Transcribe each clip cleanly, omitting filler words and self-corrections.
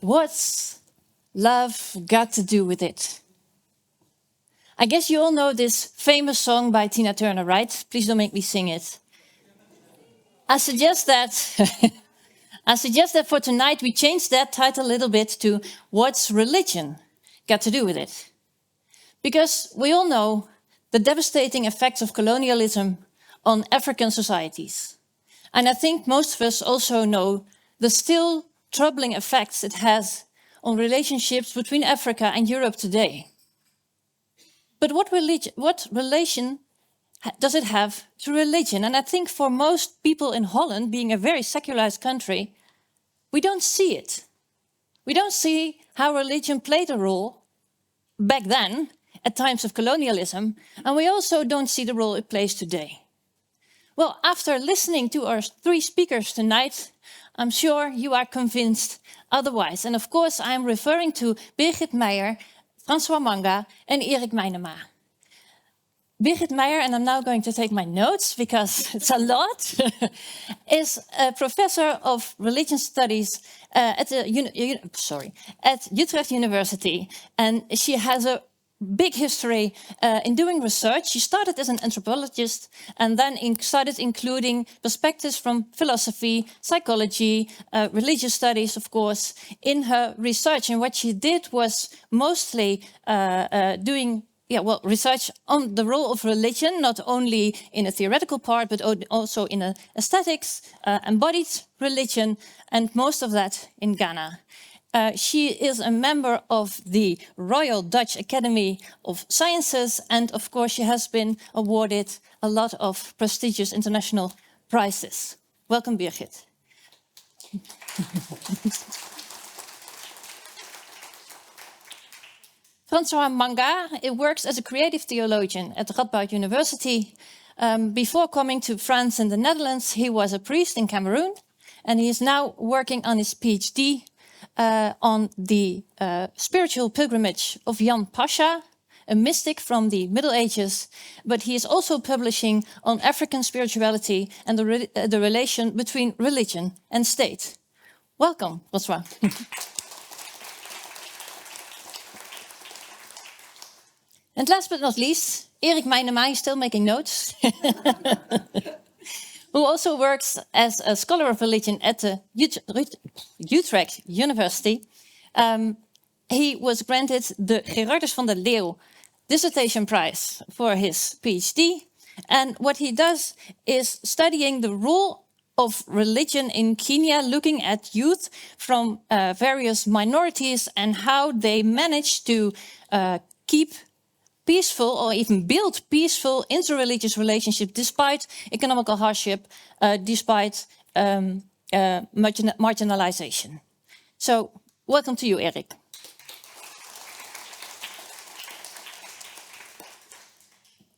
What's love got to do with it? I guess you all know this famous song by Tina Turner, right? Please don't make me sing it. I suggest that for tonight we change that title a little bit to What's Religion Got to Do with It? Because we all know the devastating effects of colonialism on African societies. And I think most of us also know the still troubling effects it has on relationships between Africa and Europe today. But what relation does it have to religion? And I think for most people in Holland, being a very secularized country, we don't see it. We don't see how religion played a role back then at times of colonialism, and we also don't see the role it plays today. Well, after listening to our three speakers tonight, I'm sure you are convinced otherwise. And of course, I'm referring to Birgit Meyer, François Manga, and Erik Meinema. Birgit Meyer, and I'm now going to take my notes because it's a lot, is a professor of religion studies at Utrecht University. And she has a big history in doing research. She started as an anthropologist and then started including perspectives from philosophy, psychology, religious studies, of course, in her research. And what she did was mostly doing research on the role of religion, not only in a theoretical part, but also in a aesthetics, embodied religion, and most of that in Ghana. She is a member of the Royal Dutch Academy of Sciences, and of course she has been awarded a lot of prestigious international prizes. Welcome, Birgit. François Manga works as a creative theologian at Radboud University. Before coming to France and the Netherlands, he was a priest in Cameroon, and he is now working on his PhD on the spiritual pilgrimage of Jan Pasha, a mystic from the Middle Ages, but he is also publishing on African spirituality and the relation between religion and state. Welcome, François. And last but not least, Erik Meinema is still making notes, who also works as a scholar of religion at the Utrecht University. He was granted the Gerardus van der Leeuw Dissertation Prize for his PhD. And what he does is studying the role of religion in Kenya, looking at youth from various minorities and how they manage to keep peaceful or even build peaceful interreligious relationships despite economical hardship, despite marginalization. So, welcome to you, Erik.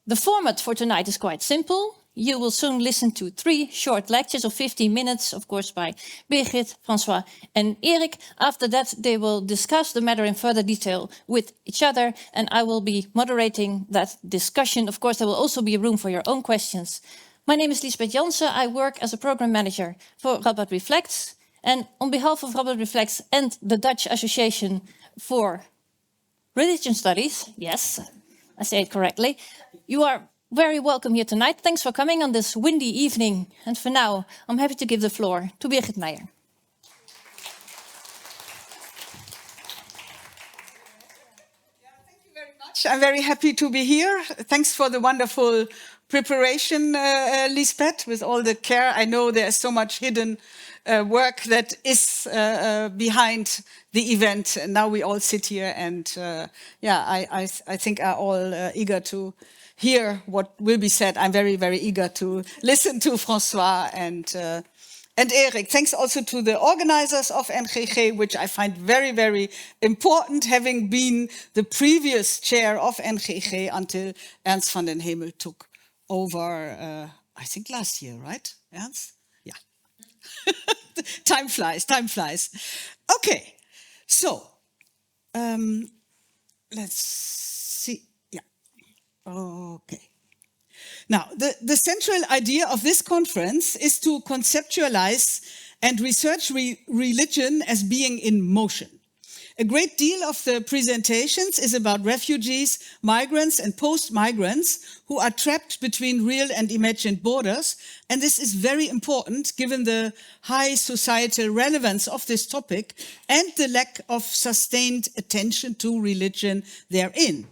The format for tonight is quite simple. You will soon listen to 3 short lectures of 15 minutes, of course, by Birgit, François, and Erik. After that, they will discuss the matter in further detail with each other, and I will be moderating that discussion. Of course, there will also be room for your own questions. My name is Liesbeth Jansen. I work as a program manager for Radboud Reflects. And on behalf of Radboud Reflects and the Dutch Association for Religion Studies, yes, I say it correctly, you are very welcome here tonight. Thanks for coming on this windy evening. And for now, I'm happy to give the floor to Birgit Meyer. Thank you very much. I'm very happy to be here. Thanks for the wonderful preparation, Liesbeth, with all the care. I know there's so much hidden work that is behind the event. And now we all sit here and I think are all eager to hear what will be said. I'm very, very eager to listen to François and Erik. Thanks also to the organizers of NGG, which I find very, very important, having been the previous chair of NGG until Ernst van den Hemel took over, I think last year, right, Ernst? Yeah. Time flies, time flies. Okay, so let's see. Yeah, okay. Now, the central idea of this conference is to conceptualize and research religion as being in motion. A great deal of the presentations is about refugees, migrants and post-migrants who are trapped between real and imagined borders. And this is very important given the high societal relevance of this topic and the lack of sustained attention to religion therein.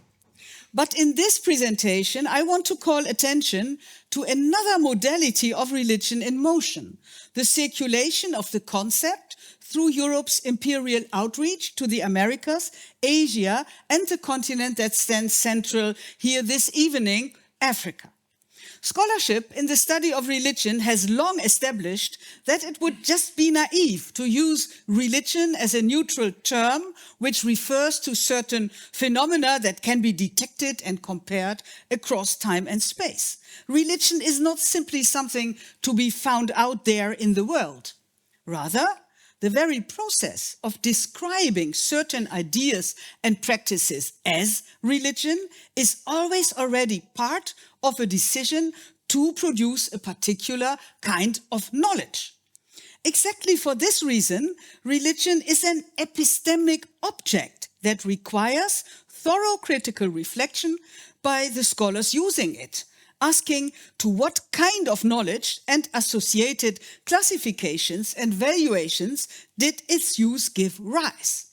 But in this presentation, I want to call attention to another modality of religion in motion, the circulation of the concept through Europe's imperial outreach to the Americas, Asia, and the continent that stands central here this evening, Africa. Scholarship in the study of religion has long established that it would just be naive to use religion as a neutral term which refers to certain phenomena that can be detected and compared across time and space. Religion is not simply something to be found out there in the world. Rather, the very process of describing certain ideas and practices as religion is always already part of a decision to produce a particular kind of knowledge. Exactly for this reason, religion is an epistemic object that requires thorough critical reflection by the scholars using it, asking to what kind of knowledge and associated classifications and valuations did its use give rise.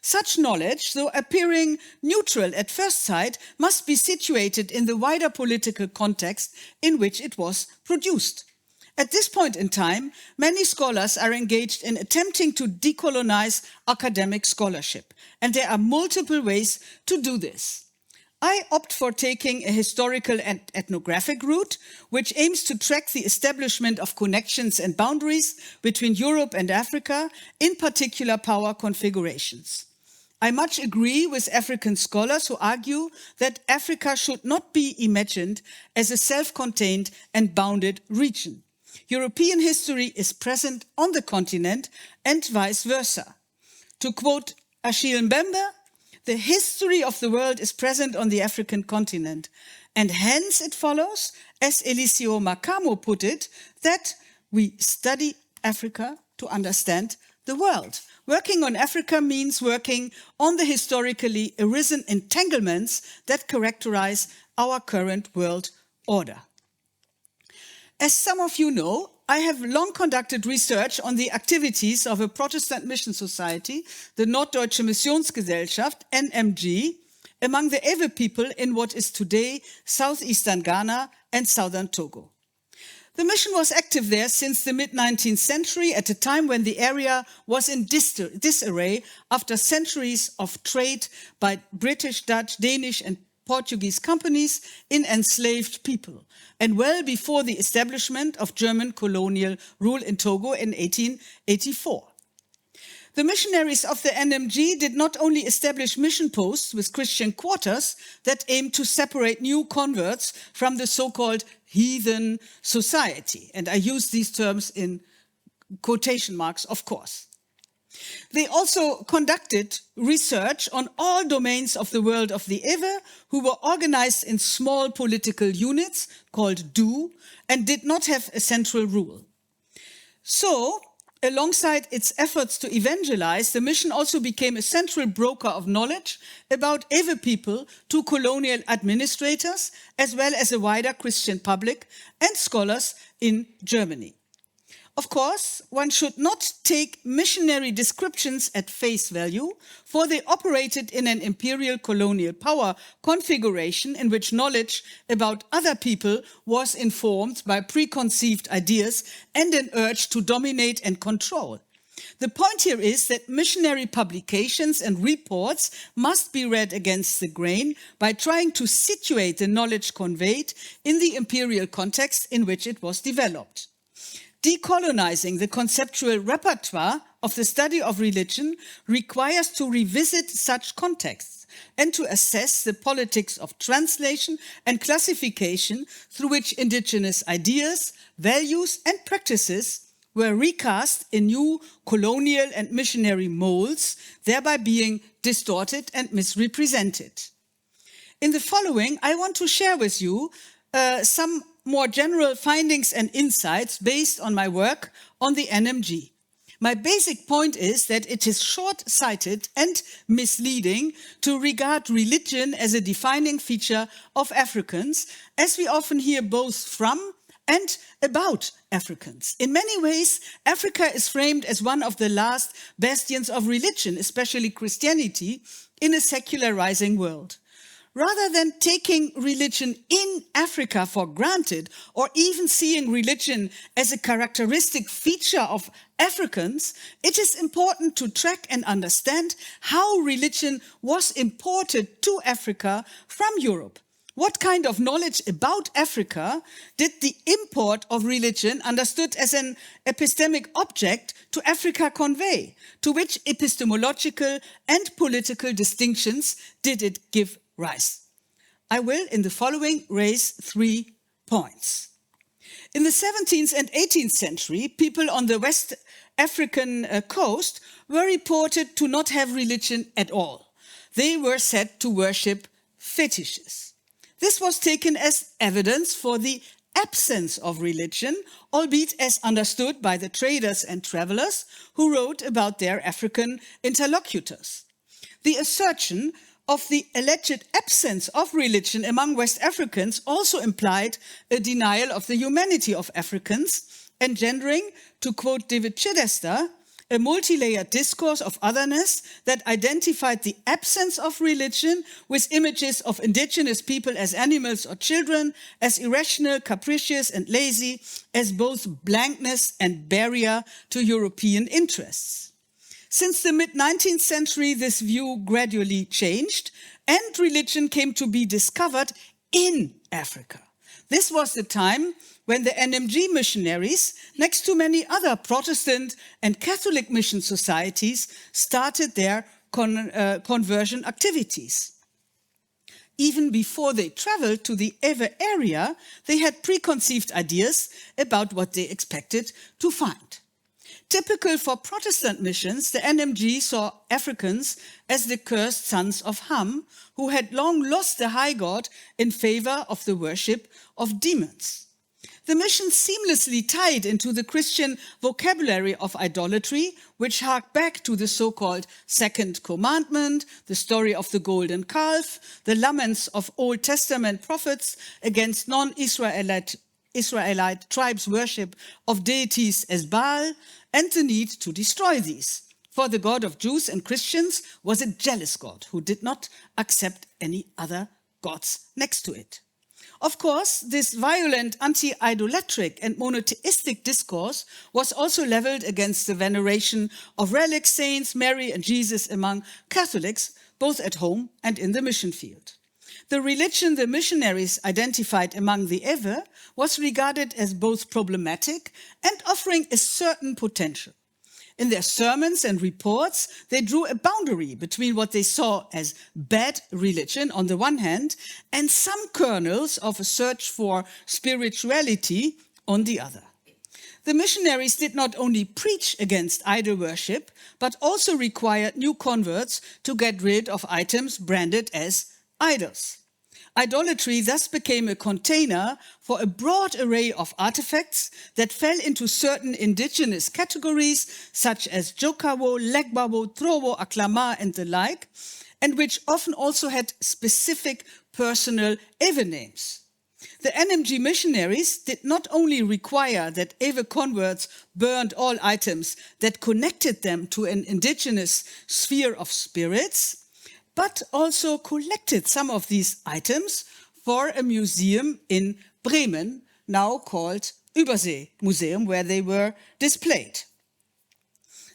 Such knowledge, though appearing neutral at first sight, must be situated in the wider political context in which it was produced. At this point in time, many scholars are engaged in attempting to decolonize academic scholarship, and there are multiple ways to do this. I opt for taking a historical and ethnographic route, which aims to track the establishment of connections and boundaries between Europe and Africa, in particular power configurations. I much agree with African scholars who argue that Africa should not be imagined as a self-contained and bounded region. European history is present on the continent and vice versa. To quote Achille Mbembe, the history of the world is present on the African continent, and hence it follows, as Eliseo Makamo put it, that we study Africa to understand the world. Working on Africa means working on the historically arisen entanglements that characterize our current world order. As some of you know, I have long conducted research on the activities of a Protestant mission society, the Norddeutsche Missionsgesellschaft, NMG, among the Ewe people in what is today southeastern Ghana and southern Togo. The mission was active there since the mid-19th century, at a time when the area was in disarray after centuries of trade by British, Dutch, Danish and Portuguese companies in enslaved people, and well before the establishment of German colonial rule in Togo in 1884. The missionaries of the NMG did not only establish mission posts with Christian quarters that aimed to separate new converts from the so-called heathen society, and I use these terms in quotation marks, of course. They also conducted research on all domains of the world of the Ewe, who were organized in small political units called DU and did not have a central rule. So, alongside its efforts to evangelize, the mission also became a central broker of knowledge about Ewe people to colonial administrators, as well as a wider Christian public and scholars in Germany. Of course, one should not take missionary descriptions at face value, for they operated in an imperial colonial power configuration in which knowledge about other people was informed by preconceived ideas and an urge to dominate and control. The point here is that missionary publications and reports must be read against the grain by trying to situate the knowledge conveyed in the imperial context in which it was developed. Decolonizing the conceptual repertoire of the study of religion requires to revisit such contexts and to assess the politics of translation and classification through which indigenous ideas, values, and practices were recast in new colonial and missionary molds, thereby being distorted and misrepresented. In the following, I want to share with you some more general findings and insights based on my work on the NMG. My basic point is that it is short-sighted and misleading to regard religion as a defining feature of Africans, as we often hear both from and about Africans. In many ways, Africa is framed as one of the last bastions of religion, especially Christianity, in a secularizing world. Rather than taking religion in Africa for granted, or even seeing religion as a characteristic feature of Africans, it is important to track and understand how religion was imported to Africa from Europe. What kind of knowledge about Africa did the import of religion, understood as an epistemic object, to Africa convey? To which epistemological and political distinctions did it give rise? I will, in the following, raise 3 points. In the 17th and 18th century, people on the West African coast were reported to not have religion at all. They were said to worship fetishes. This was taken as evidence for the absence of religion, albeit as understood by the traders and travelers who wrote about their African interlocutors. The assertion of the alleged absence of religion among West Africans also implied a denial of the humanity of Africans, engendering, to quote David Chidester, a multi-layered discourse of otherness that identified the absence of religion with images of indigenous people as animals or children, as irrational, capricious, and lazy, as both blankness and barrier to European interests. Since the mid-19th century, this view gradually changed, and religion came to be discovered in Africa. This was the time when the NMG missionaries, next to many other Protestant and Catholic mission societies, started their conversion activities. Even before they traveled to the Ewe area, they had preconceived ideas about what they expected to find. Typical for Protestant missions, the NMG saw Africans as the cursed sons of Ham, who had long lost the high god in favor of the worship of demons. The mission seamlessly tied into the Christian vocabulary of idolatry, which harked back to the so-called Second Commandment, the story of the golden calf, the laments of Old Testament prophets against non-Israelite tribes' worship of deities as Baal, and the need to destroy these. For the God of Jews and Christians was a jealous God who did not accept any other gods next to it. Of course, this violent anti-idolatric and monotheistic discourse was also leveled against the veneration of relics, saints, Mary and Jesus among Catholics, both at home and in the mission field. The religion the missionaries identified among the Ewe was regarded as both problematic and offering a certain potential. In their sermons and reports, they drew a boundary between what they saw as bad religion on the one hand and some kernels of a search for spirituality on the other. The missionaries did not only preach against idol worship, but also required new converts to get rid of items branded as idols. Idolatry thus became a container for a broad array of artifacts that fell into certain indigenous categories, such as Jokawo, Legbawo, Trowo, Aklama, and the like, and which often also had specific personal Ewe names. The NMG missionaries did not only require that Ewe converts burned all items that connected them to an indigenous sphere of spirits, but also collected some of these items for a museum in Bremen, now called Übersee Museum, where they were displayed.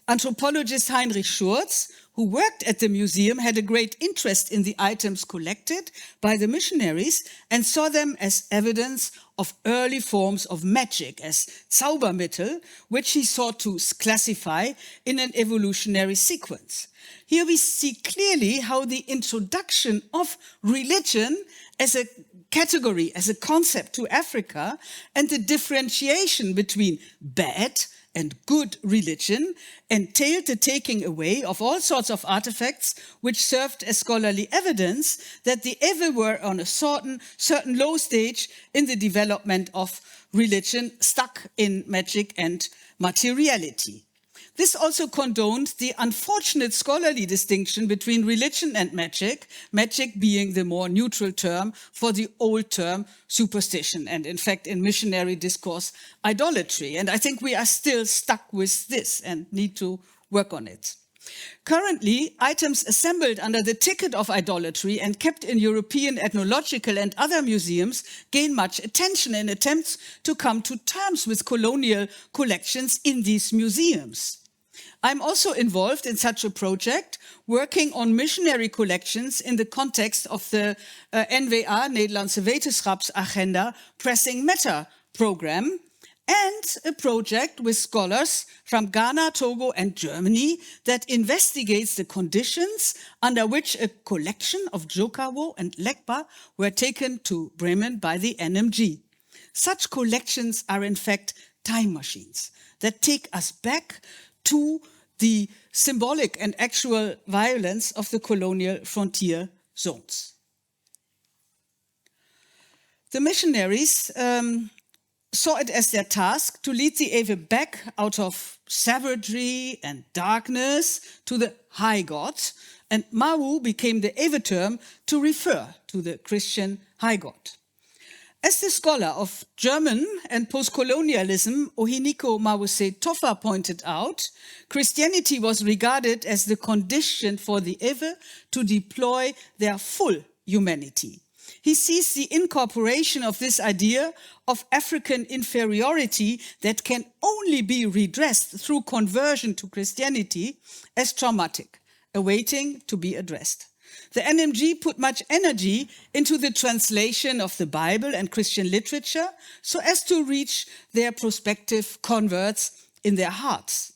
Anthropologist Heinrich Schurz, who worked at the museum, had a great interest in the items collected by the missionaries and saw them as evidence of early forms of magic, as Zaubermittel, which he sought to classify in an evolutionary sequence. Here we see clearly how the introduction of religion as a category, as a concept to Africa, and the differentiation between bad and good religion entailed the taking away of all sorts of artifacts which served as scholarly evidence that the Ewe were on a certain low stage in the development of religion, stuck in magic and materiality. This also condoned the unfortunate scholarly distinction between religion and magic, magic being the more neutral term for the old term superstition, and in fact in missionary discourse, idolatry. And I think we are still stuck with this and need to work on it. Currently, items assembled under the ticket of idolatry and kept in European ethnological and other museums gain much attention in attempts to come to terms with colonial collections in these museums. I'm also involved in such a project, working on missionary collections in the context of the NWA, Nederlandse Wetenschapsagenda, Pressing Matter program, and a project with scholars from Ghana, Togo, and Germany that investigates the conditions under which a collection of Jokawo and Lekba were taken to Bremen by the NMG. Such collections are in fact time machines that take us back to the symbolic and actual violence of the colonial frontier zones. The missionaries saw it as their task to lead the Ewe back out of savagery and darkness to the high God, and Mawu became the Ewe term to refer to the Christian high God. As the scholar of German and post-colonialism, Ohiniko Mawuse Toffa pointed out, Christianity was regarded as the condition for the Ewe to deploy their full humanity. He sees the incorporation of this idea of African inferiority that can only be redressed through conversion to Christianity as traumatic, awaiting to be addressed. The NMG put much energy into the translation of the Bible and Christian literature so as to reach their prospective converts in their hearts.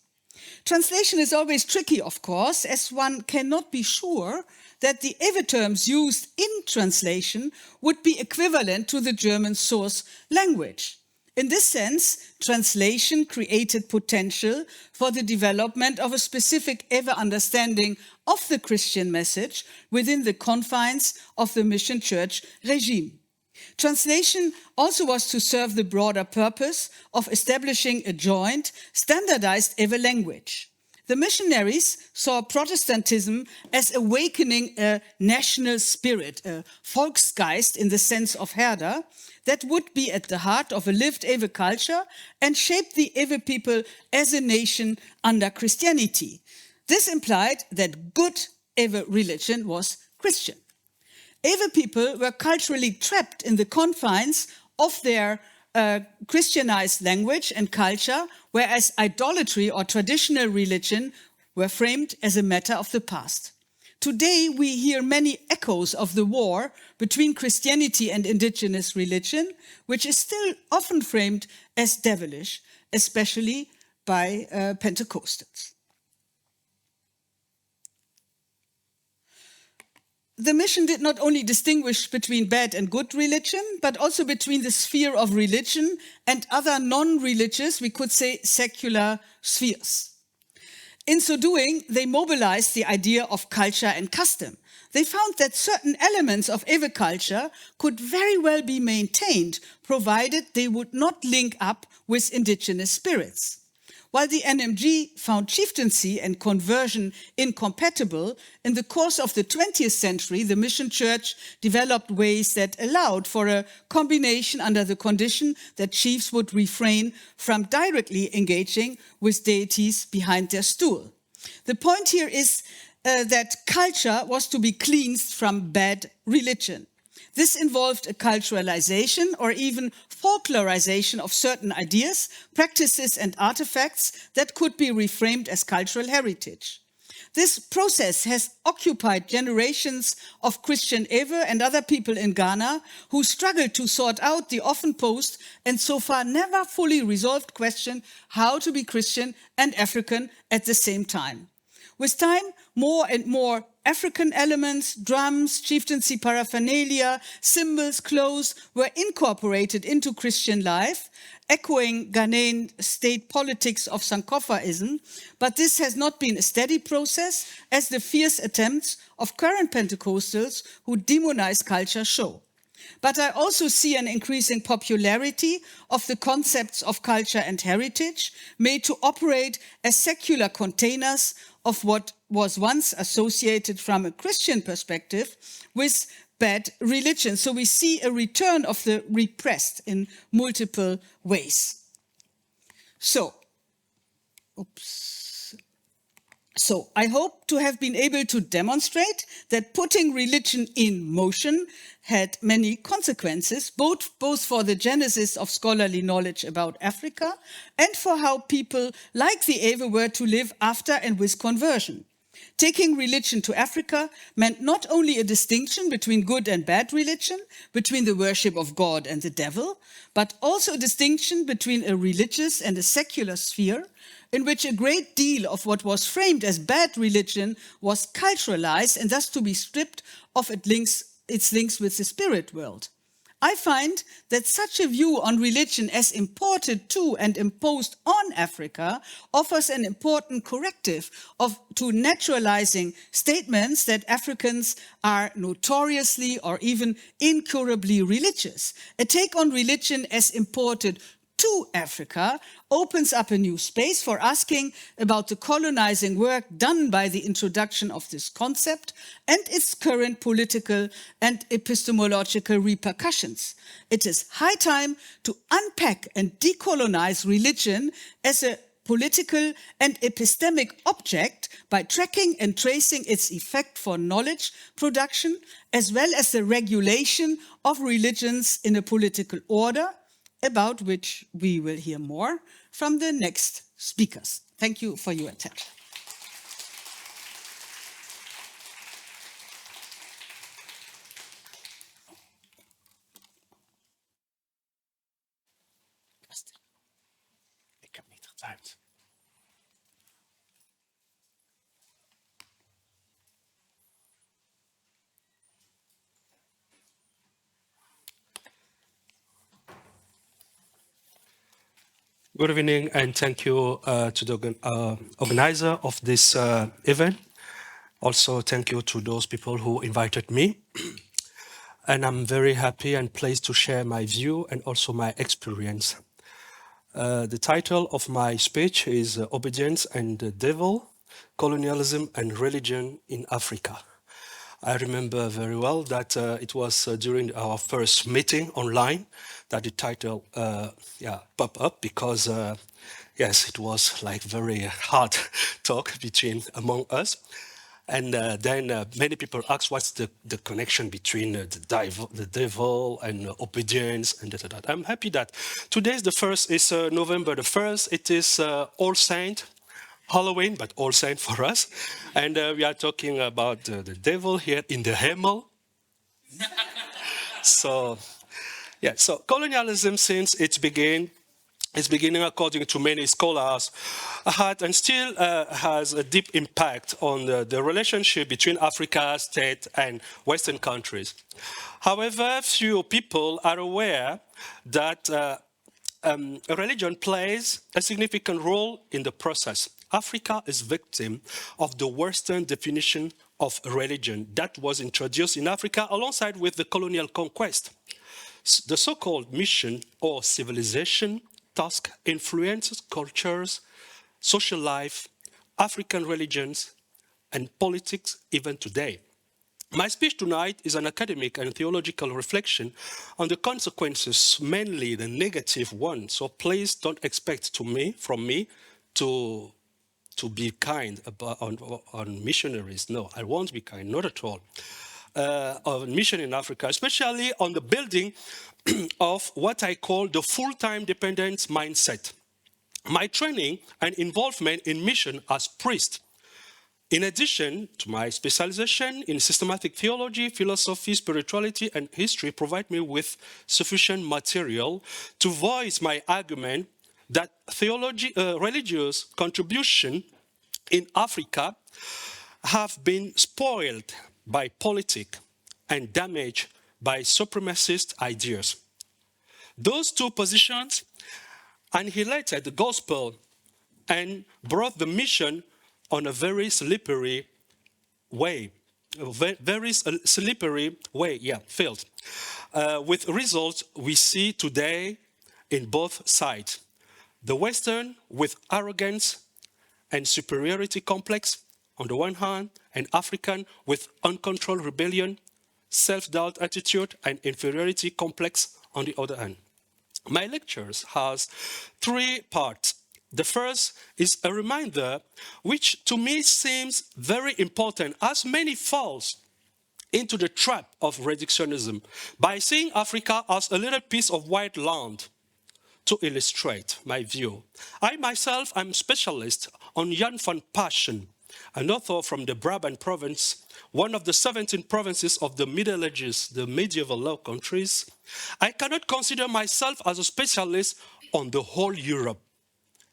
Translation is always tricky, of course, as one cannot be sure that the Ewe terms used in translation would be equivalent to the German source language. In this sense, translation created potential for the development of a specific Ewe understanding of the Christian message within the confines of the mission church regime. Translation also was to serve the broader purpose of establishing a joint, standardized Ewe language. The missionaries saw Protestantism as awakening a national spirit, a Volksgeist in the sense of Herder, that would be at the heart of a lived Ewe culture and shape the Ewe people as a nation under Christianity. This implied that good Ewe religion was Christian. Ewe people were culturally trapped in the confines of their Christianized language and culture, whereas idolatry or traditional religion were framed as a matter of the past. Today, we hear many echoes of the war between Christianity and indigenous religion, which is still often framed as devilish, especially by Pentecostals. The mission did not only distinguish between bad and good religion, but also between the sphere of religion and other non-religious, we could say secular spheres. In so doing, they mobilized the idea of culture and custom. They found that certain elements of Ewe culture could very well be maintained, provided they would not link up with indigenous spirits. While the NMG found chieftaincy and conversion incompatible, in the course of the 20th century, the mission church developed ways that allowed for a combination under the condition that chiefs would refrain from directly engaging with deities behind their stool. The point here is that culture was to be cleansed from bad religion. This involved a culturalization or even folklorization of certain ideas, practices, and artifacts that could be reframed as cultural heritage. This process has occupied generations of Christian Ewe and other people in Ghana who struggled to sort out the often posed and so far never fully resolved question how to be Christian and African at the same time. With time, more and more African elements, drums, chieftaincy paraphernalia, symbols, clothes were incorporated into Christian life, echoing Ghanaian state politics of Sankofaism, but this has not been a steady process, as the fierce attempts of current Pentecostals who demonize culture show. But I also see an increasing popularity of the concepts of culture and heritage made to operate as secular containers of what was once associated from a Christian perspective with bad religion. So we see a return of the repressed in multiple ways. So I hope to have been able to demonstrate that putting religion in motion had many consequences, both for the genesis of scholarly knowledge about Africa and for how people like the Ewe were to live after and with conversion. Taking religion to Africa meant not only a distinction between good and bad religion, between the worship of God and the devil, but also a distinction between a religious and a secular sphere, in which a great deal of what was framed as bad religion was culturalized and thus to be stripped of its links with the spirit world. I find that such a view on religion as imported to and imposed on Africa offers an important corrective to naturalizing statements that Africans are notoriously or even incurably religious. A take on religion as imported to Africa opens up a new space for asking about the colonizing work done by the introduction of this concept and its current political and epistemological repercussions. It is high time to unpack and decolonize religion as a political and epistemic object by tracking and tracing its effect for knowledge production, as well as the regulation of religions in a political order, about which we will hear more from the next speakers. Thank you for your attention. Ik heb niet getuigd. Good evening, and thank you to the organizer of this event. Also, thank you to those people who invited me. And I'm very happy and pleased to share my view and also my experience. The title of my speech is Obedience and the Devil, Colonialism and Religion in Africa. I remember very well that it was during our first meeting online that the title popped up because, yes, it was like very hard talk among us. And then many people asked what's the connection between the devil and obedience and that. I'm happy that today is the first, is November the 1st. It is All Saint, Halloween, but All Saint for us. And we are talking about the devil here in the Hemel. So colonialism since its beginning, according to many scholars, had and still has a deep impact on the relationship between Africa, state, and Western countries. However, few people are aware that religion plays a significant role in the process. Africa is victim of the Western definition of religion that was introduced in Africa alongside with the colonial conquest. The so-called mission or civilization task influences cultures, social life, African religions, and politics even today. My speech tonight is an academic and theological reflection on the consequences, mainly the negative ones. So please don't expect from me to be kind on missionaries. No, I won't be kind, not at all. On mission in Africa, especially on the building of what I call the full-time dependence mindset. My training and involvement in mission as priest, in addition to my specialization in systematic theology, philosophy, spirituality, and history, provide me with sufficient material to voice my argument that religious contribution in Africa have been spoiled by politics and damaged by supremacist ideas. Those two positions annihilated the gospel and brought the mission on a very slippery way. very slippery way, field, with results we see today in both sides. The Western with arrogance and superiority complex on the one hand, and African with uncontrolled rebellion, self-doubt attitude, and inferiority complex on the other hand. My lectures has 3 parts. The first is a reminder, which to me seems very important, as many falls into the trap of reductionism by seeing Africa as a little piece of white land. To illustrate my view, I myself am specialist on Jan van Passion, an author from the Brabant province, one of the 17 provinces of the Middle Ages, the medieval Low Countries. I cannot consider myself as a specialist on the whole Europe.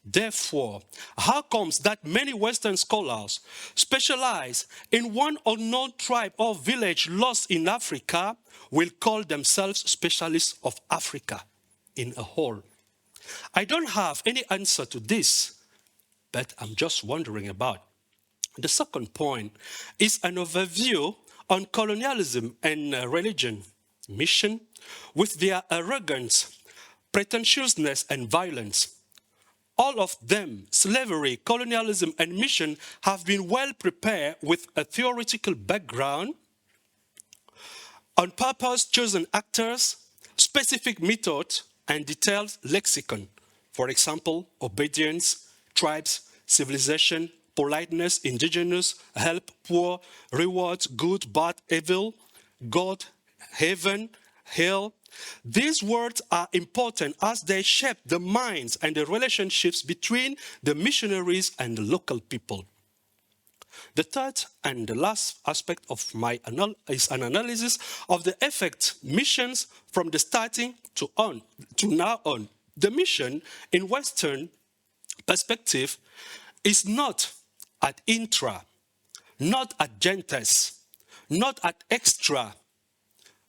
Therefore, how comes that many Western scholars specialize in one unknown tribe or village lost in Africa will call themselves specialists of Africa in a whole? I don't have any answer to this, but I'm just wondering about. The second point is an overview on colonialism and religion, mission, with their arrogance, pretentiousness, and violence. All of them, slavery, colonialism, and mission, have been well prepared with a theoretical background, on purpose chosen actors, specific methods, and detailed lexicon. For example, obedience, tribes, civilization, politeness, indigenous, help, poor, rewards, good, bad, evil, God, heaven, hell. These words are important as they shape the minds and the relationships between the missionaries and the local people. The third and the last aspect of my is an analysis of the effect missions from the starting to now on. The mission in Western perspective is not at intra, not at gentes, not at extra,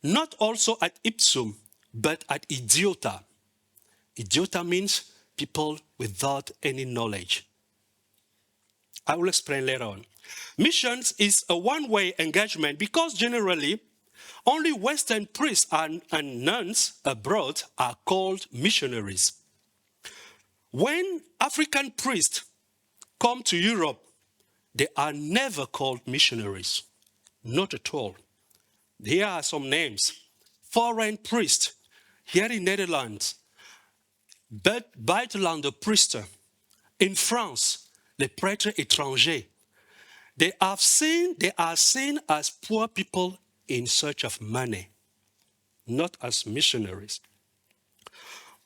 not also at ipsum, but at idiota. Idiota means people without any knowledge. I will explain later on. Missions is a one-way engagement because generally only Western priests and nuns abroad are called missionaries. When African priests come to Europe, they are never called missionaries, not at all. Here are some names. Foreign priest, here in Netherlands, buitenlander priester. In France, les prêtres étrangers. They are seen as poor people in search of money, not as missionaries.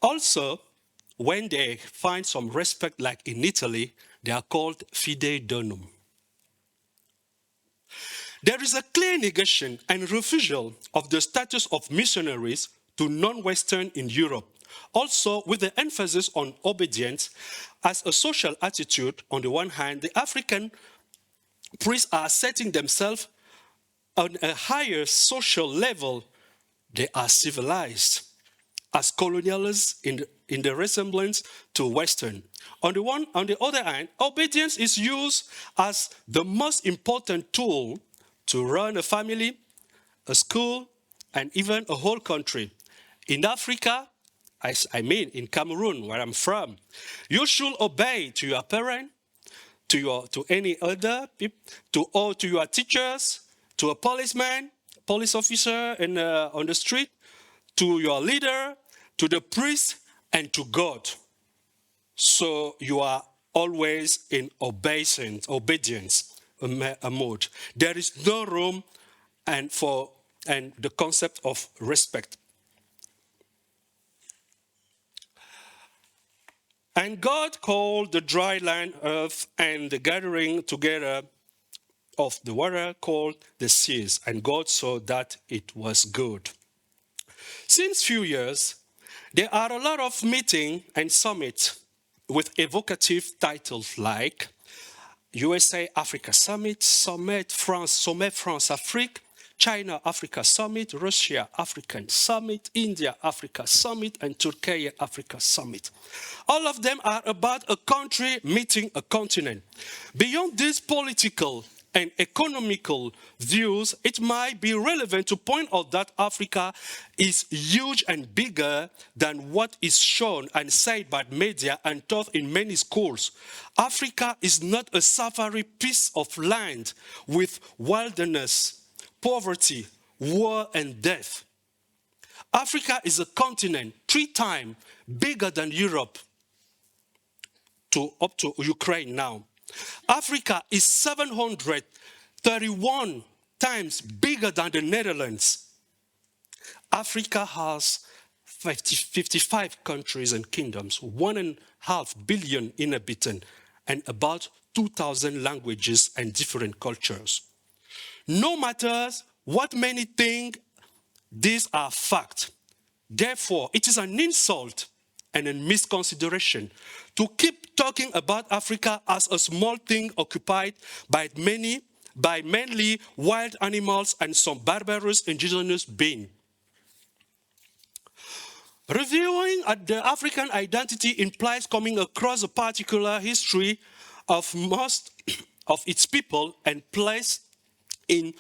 Also, when they find some respect, like in Italy, they are called fide donum. There is a clear negation and refusal of the status of missionaries to non-Western in Europe, also with the emphasis on obedience as a social attitude. On the one hand, the African priests are setting themselves on a higher social level. They are civilized as colonialists in the resemblance to Western. On the other hand, obedience is used as the most important tool to run a family, a school, and even a whole country. In Africa, I mean in Cameroon, where I'm from, you should obey to your parent, to any other people, to your teachers, to a policeman, police officer on the street, to your leader, to the priest, and to God. So you are always in obedience mode. There is no room for the concept of respect. And God called the dry land earth, and the gathering together of the water called the seas. And God saw that it was good. Since few years, there are a lot of meetings and summits with evocative titles like USA Africa Summit, Sommet France Afrique, China Africa Summit, Russia African Summit, India Africa Summit, and Turkey Africa Summit. All of them are about a country meeting a continent. Beyond this political and economical views, it might be relevant to point out that Africa is huge and bigger than what is shown and said by media and taught in many schools. Africa is not a safari piece of land with wilderness, poverty, war, and death. Africa is a continent 3 times bigger than Europe, up to Ukraine now. Africa is 731 times bigger than the Netherlands. Africa has 55 countries and kingdoms, 1.5 billion inhabitants, and about 2,000 languages and different cultures. No matter what many think, these are facts. Therefore, it is an insult and a misconsideration to keep talking about Africa as a small thing occupied by mainly wild animals and some barbarous indigenous beings. Reviewing the African identity implies coming across a particular history of most of its people and place in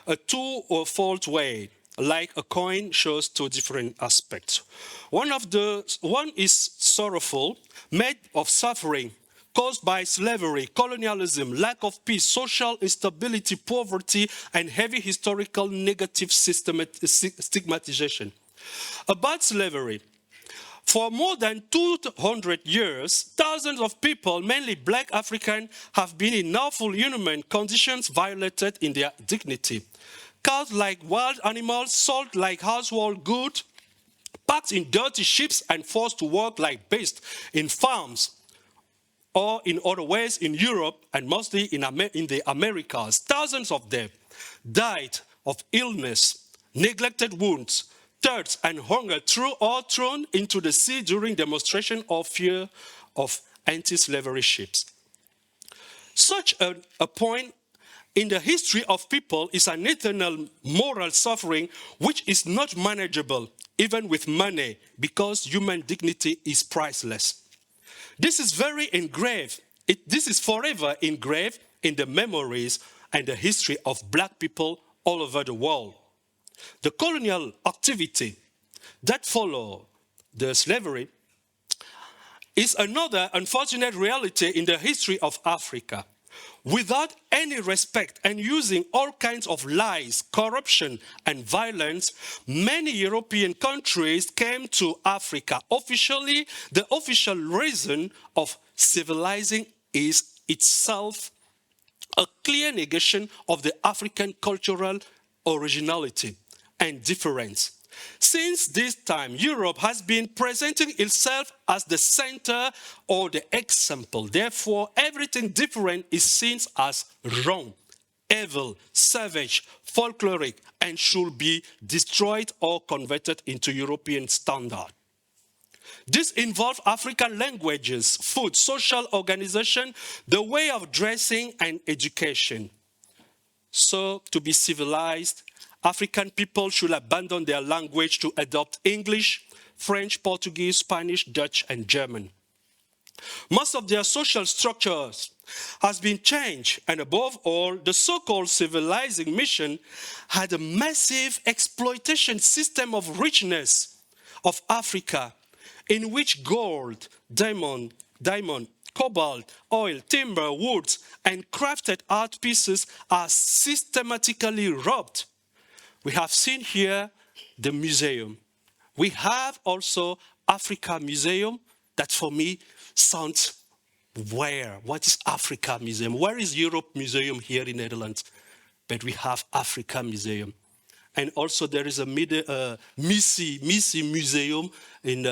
a two-fold way, like a coin shows 2 different aspects. One is sorrowful, made of suffering, caused by slavery, colonialism, lack of peace, social instability, poverty, and heavy historical negative stigmatization. About slavery, for more than 200 years, thousands of people, mainly black Africans, have been in awful inhuman conditions, violated in their dignity. Caught like wild animals, sold like household goods, packed in dirty ships and forced to work like beasts in farms or in other ways in Europe and mostly in the Americas. Thousands of them died of illness, neglected wounds, thirst and hunger thrown into the sea during demonstration of fear of anti-slavery ships. Such a point in the history of people is an eternal moral suffering which is not manageable, even with money, because human dignity is priceless. This is this is forever engraved in the memories and the history of black people all over the world. The colonial activity that followed the slavery is another unfortunate reality in the history of Africa. Without any respect and using all kinds of lies, corruption, and violence, many European countries came to Africa. Officially, the official reason of civilizing is itself a clear negation of the African cultural originality and difference. Since this time, Europe has been presenting itself as the center or the example. Therefore, everything different is seen as wrong, evil, savage, folkloric, and should be destroyed or converted into European standard. This involves African languages, food, social organization, the way of dressing, and education. So, to be civilized, African people should abandon their language to adopt English, French, Portuguese, Spanish, Dutch, and German. Most of their social structures has been changed, and above all, the so-called civilizing mission had a massive exploitation system of richness of Africa, in which gold, diamond, cobalt, oil, timber, woods, and crafted art pieces are systematically robbed. We have seen here the museum. We have also Africa Museum. That for me sounds where? What is Africa Museum? Where is Europe Museum here in Netherlands? But we have Africa Museum. And also there is a Missy Museum in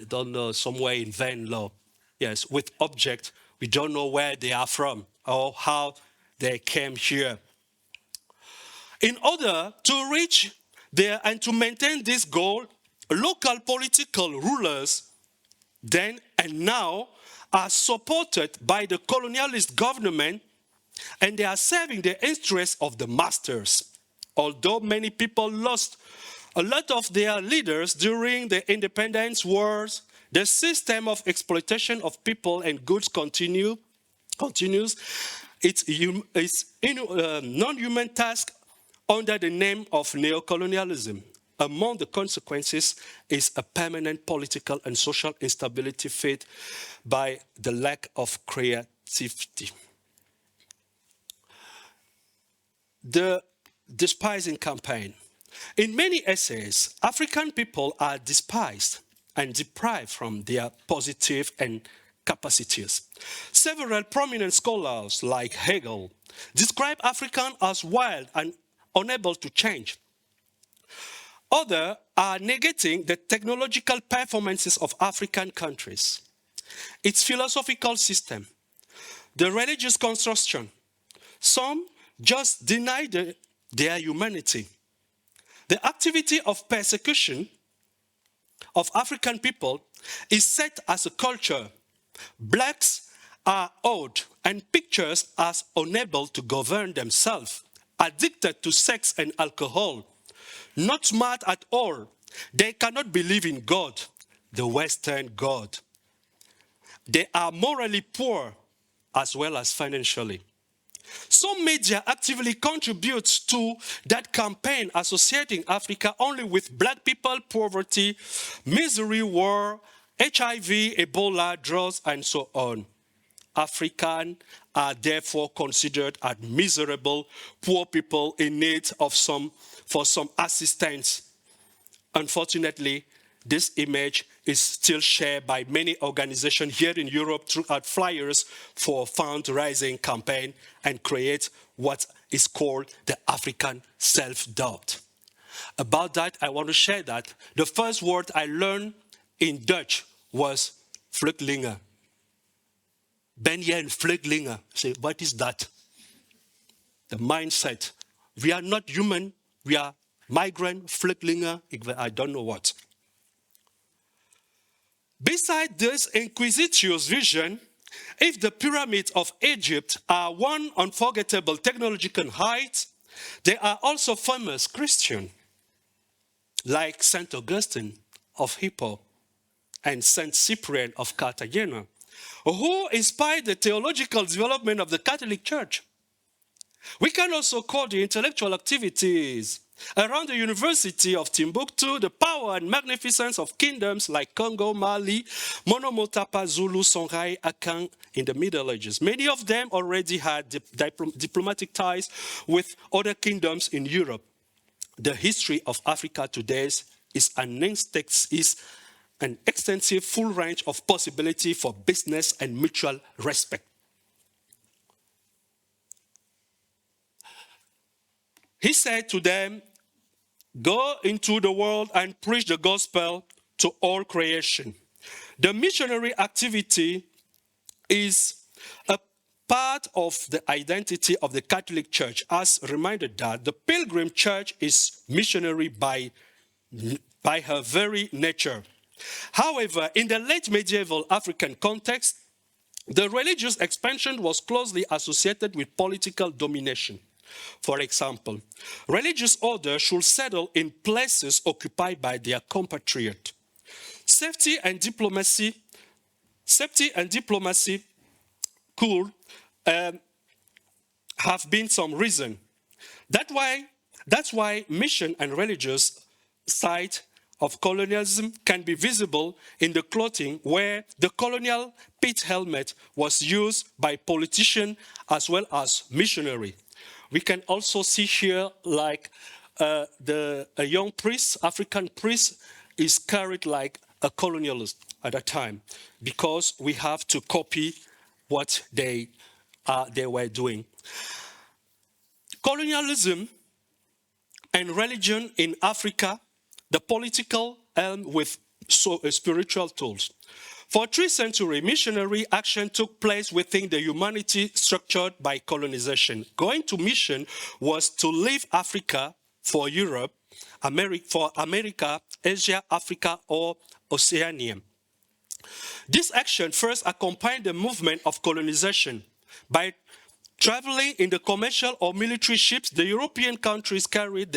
don't know, somewhere in Venlo. Yes, with objects. We don't know where they are from or how they came here. In order to reach there and to maintain this goal, local political rulers then and now are supported by the colonialist government, and they are serving the interests of the masters. Although many people lost a lot of their leaders during the independence wars, the system of exploitation of people and goods continues. its non-human task under the name of neocolonialism. Among the consequences is a permanent political and social instability fed by the lack of creativity. The despising campaign. In many essays, African people are despised and deprived from their positive and capacities. Several prominent scholars like Hegel describe Africans as wild and unable to change. Others are negating the technological performances of African countries, its philosophical system, the religious construction. Some just deny their humanity. The activity of persecution of African people is set as a culture. Blacks are old and pictured as unable to govern themselves, addicted to sex and alcohol, not smart at all. They cannot believe in God, the Western God. They are morally poor as well as financially. Some media actively contribute to that campaign, associating Africa only with black people, poverty, misery, war, HIV, Ebola, drugs, and so on. Africans are therefore considered as miserable, poor people in need of some assistance. Unfortunately, this image is still shared by many organizations here in Europe throughout flyers for fundraising campaign and create what is called the African self-doubt. About that, I want to share that the first word I learned in Dutch was vluchtelinge. Ben jij een vluchtelinge? Say, what is that? The mindset. We are not human, we are migrant, vluchtelinge, I don't know what. Beside this inquisitorious vision, if the pyramids of Egypt are one unforgettable technological height, there are also famous Christians like St. Augustine of Hippo and St. Cyprian of Cartagena, who inspired the theological development of the Catholic Church. We can also call the intellectual activities around the University of Timbuktu the power and magnificence of kingdoms like Congo, Mali, Monomotapa, Zulu, Songhai, Akan in the Middle Ages. Many of them already had diplomatic ties with other kingdoms in Europe. The history of Africa today is an extensive full range of possibility for business and mutual respect. He said to them, go into the world and preach the gospel to all creation. The missionary activity is a part of the identity of the Catholic Church, as reminded that the Pilgrim Church is missionary by her very nature. However, in the late medieval African context, the religious expansion was closely associated with political domination. For example, religious orders should settle in places occupied by their compatriots. Safety and diplomacy could have been some reason. That's why mission and religious side of colonialism can be visible in the clothing where the colonial pit helmet was used by politicians as well as missionaries. We can also see here like a young priest, African priest, is carried like a colonialist at that time because we have to copy what they were doing. Colonialism and religion in Africa, the political and with spiritual tools. For 3 centuries, missionary action took place within the humanity structured by colonization. Going to mission was to leave Africa for Europe, for America, Asia, Africa, or Oceania. This action first accompanied the movement of colonization. By traveling in the commercial or military ships, the European countries carried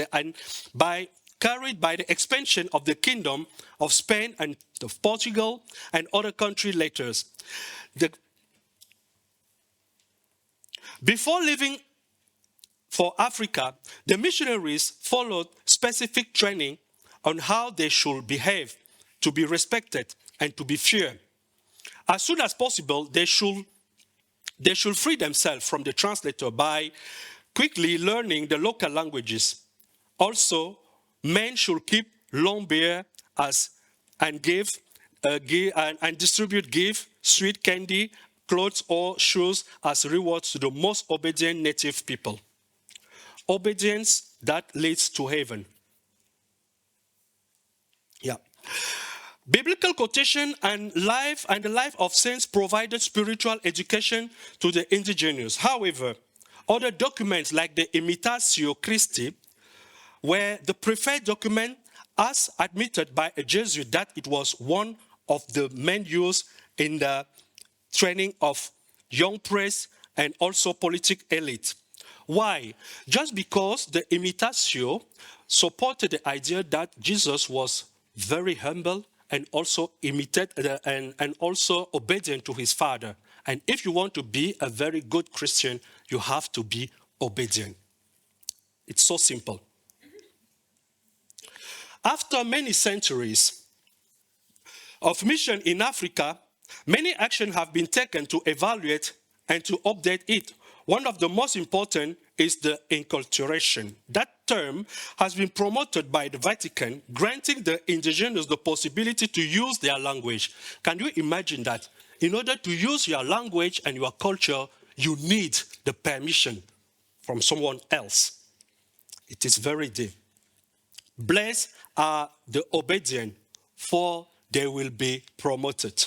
by the expansion of the kingdom of Spain and of Portugal and other countries later. Before leaving for Africa, the missionaries followed specific training on how they should behave to be respected and to be feared. As soon as possible, they should free themselves from the translator by quickly learning the local languages. Also, men should keep long beard and distribute gift, sweet candy, clothes or shoes as rewards to the most obedient native people. Obedience that leads to heaven. Yeah. Biblical quotation and the life of saints provided spiritual education to the indigenous. However, other documents like the Imitatio Christi, where the preferred document as admitted by a Jesuit that it was one of the main used in the training of young priests and also political elite. Why? Just because the Imitatio supported the idea that Jesus was very humble and also and also obedient to his Father. And if you want to be a very good Christian, you have to be obedient. It's so simple. After many centuries of mission in Africa, many actions have been taken to evaluate and to update it. One of the most important is the enculturation. That term has been promoted by the Vatican, granting the indigenous the possibility to use their language. Can you imagine that? In order to use your language and your culture, you need the permission from someone else. It is very deep. Blessed are the obedient, for they will be promoted.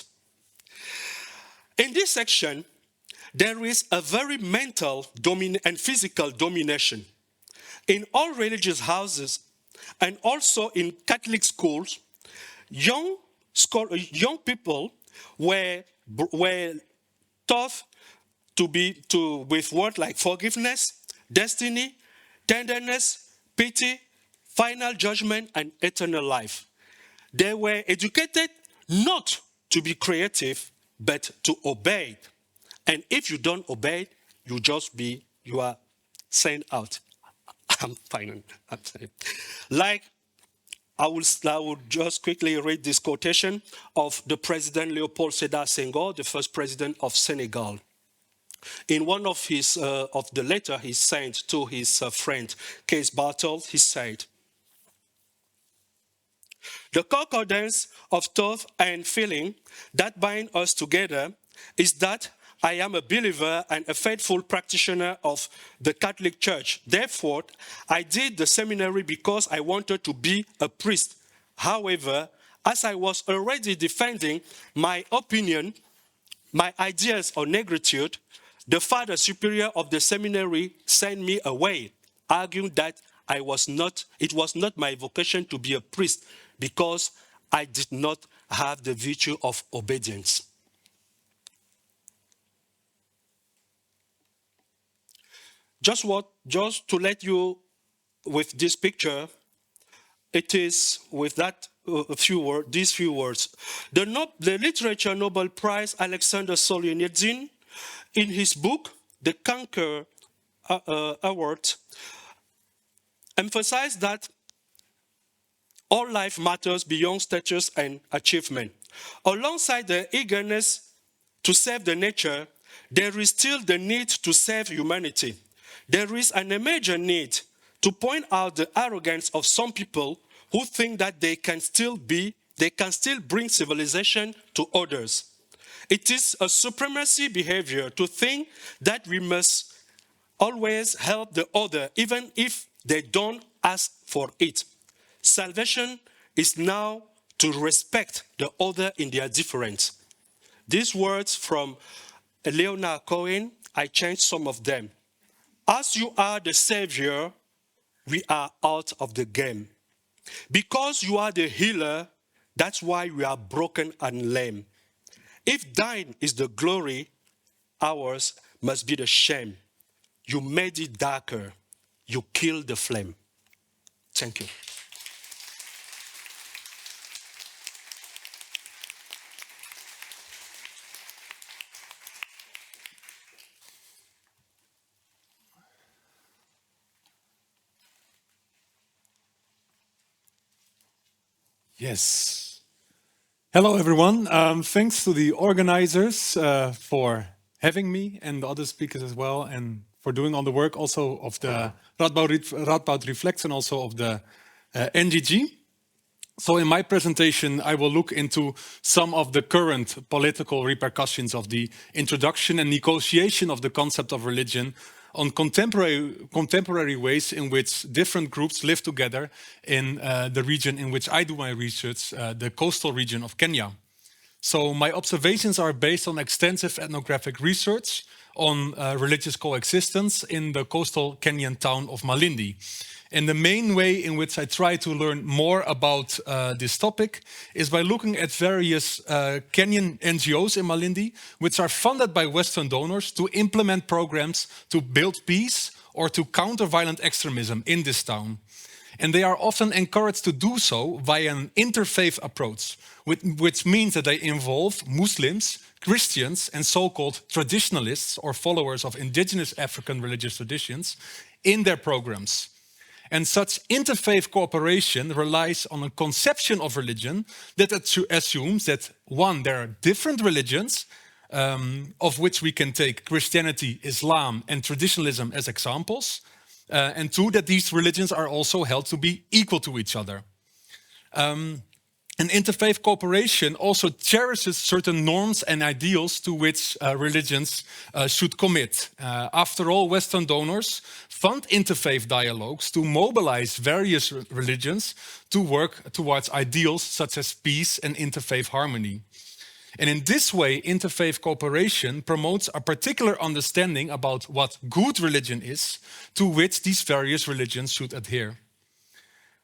In this section, there is a very mental and physical domination. In all religious houses and also in Catholic schools, young people were taught with words like forgiveness, destiny, tenderness, pity, final judgment, and eternal life. They were educated not to be creative, but to obey. And if you don't obey, you are sent out. I'm fine. I'm sorry. Like, I will just quickly read this quotation of the President Léopold Sédar Senghor, the first president of Senegal. In one of the letter he sent to his friend Case Bartol, he said, "The concordance of thought and feeling that bind us together is that I am a believer and a faithful practitioner of the Catholic Church. Therefore, I did the seminary because I wanted to be a priest. However, as I was already defending my opinion, my ideas on negritude, the Father Superior of the seminary sent me away, arguing that it was not my vocation to be a priest because I did not have the virtue of obedience." Just to let you with this picture, it is with that these few words. The Literature Nobel Prize Alexander Solzhenitsyn, in his book, The Conqueror Award, emphasized that all life matters beyond status and achievement. Alongside the eagerness to save the nature, there is still the need to save humanity. There is an emergent need to point out the arrogance of some people who think that they can still bring civilization to others. It is a supremacy behavior to think that we must always help the other, even if they don't ask for it. Salvation is now to respect the other in their difference. These words from Leonard Cohen, I changed some of them. As you are the Savior, we are out of the game. Because you are the healer, that's why we are broken and lame. If thine is the glory, ours must be the shame. You made it darker. You killed the flame. Thank you. Yes. Hello, everyone. Thanks to the organizers for having me and the other speakers as well, and for doing all the work also of the Radboud Reflects and also of the NGG. So in my presentation, I will look into some of the current political repercussions of the introduction and negotiation of the concept of religion on contemporary ways in which different groups live together in the region in which I do my research, the coastal region of Kenya. So my observations are based on extensive ethnographic research on religious coexistence in the coastal Kenyan town of Malindi. And the main way in which I try to learn more about this topic is by looking at various Kenyan NGOs in Malindi, which are funded by Western donors to implement programs to build peace or to counter violent extremism in this town. And they are often encouraged to do so via an interfaith approach, which means that they involve Muslims, Christians, and so-called traditionalists or followers of indigenous African religious traditions in their programs. And such interfaith cooperation relies on a conception of religion that assumes that, one, there are different religions, of which we can take Christianity, Islam, and traditionalism as examples, and two, that these religions are also held to be equal to each other. And interfaith cooperation also cherishes certain norms and ideals to which religions should commit. After all, Western donors fund interfaith dialogues to mobilize various religions to work towards ideals such as peace and interfaith harmony. And in this way, interfaith cooperation promotes a particular understanding about what good religion is, to which these various religions should adhere.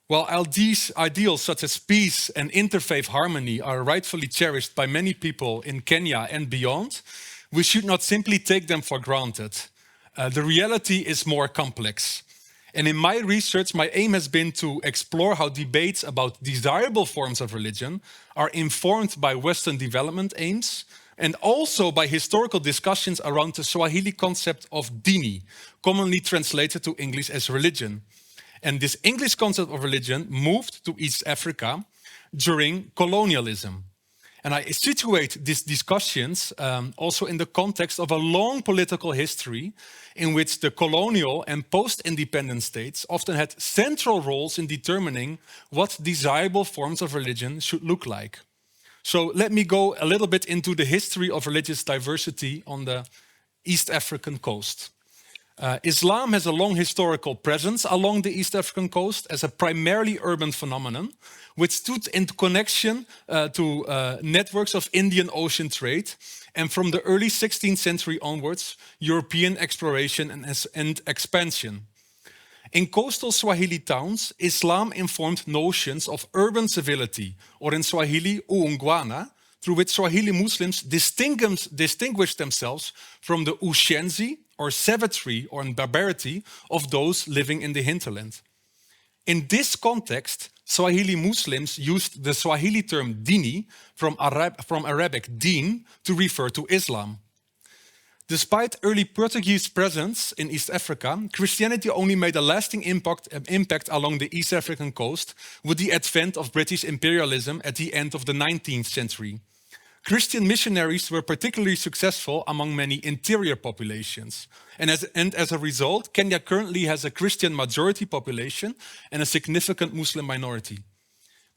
While these ideals such as peace and interfaith harmony are rightfully cherished by many people in Kenya and beyond, we should not simply take them for granted. The reality is more complex. And in my research, my aim has been to explore how debates about desirable forms of religion are informed by Western development aims and also by historical discussions around the Swahili concept of dini, commonly translated to English as religion. And this English concept of religion moved to East Africa during colonialism. And I situate these discussions also in the context of a long political history in which the colonial and post-independent states often had central roles in determining what desirable forms of religion should look like. So let me go a little bit into the history of religious diversity on the East African coast. Islam has a long historical presence along the East African coast as a primarily urban phenomenon, which stood in connection to networks of Indian Ocean trade, and from the early 16th century onwards, European exploration and expansion. In coastal Swahili towns, Islam informed notions of urban civility, or in Swahili, uungwana, through which Swahili Muslims distinguished themselves from the ushenzi, or savagery or barbarity of those living in the hinterland. In this context, Swahili Muslims used the Swahili term dini, from Arabic din, to refer to Islam. Despite early Portuguese presence in East Africa, Christianity only made a lasting impact along the East African coast with the advent of British imperialism at the end of the 19th century. Christian missionaries were particularly successful among many interior populations. And as a result, Kenya currently has a Christian majority population and a significant Muslim minority.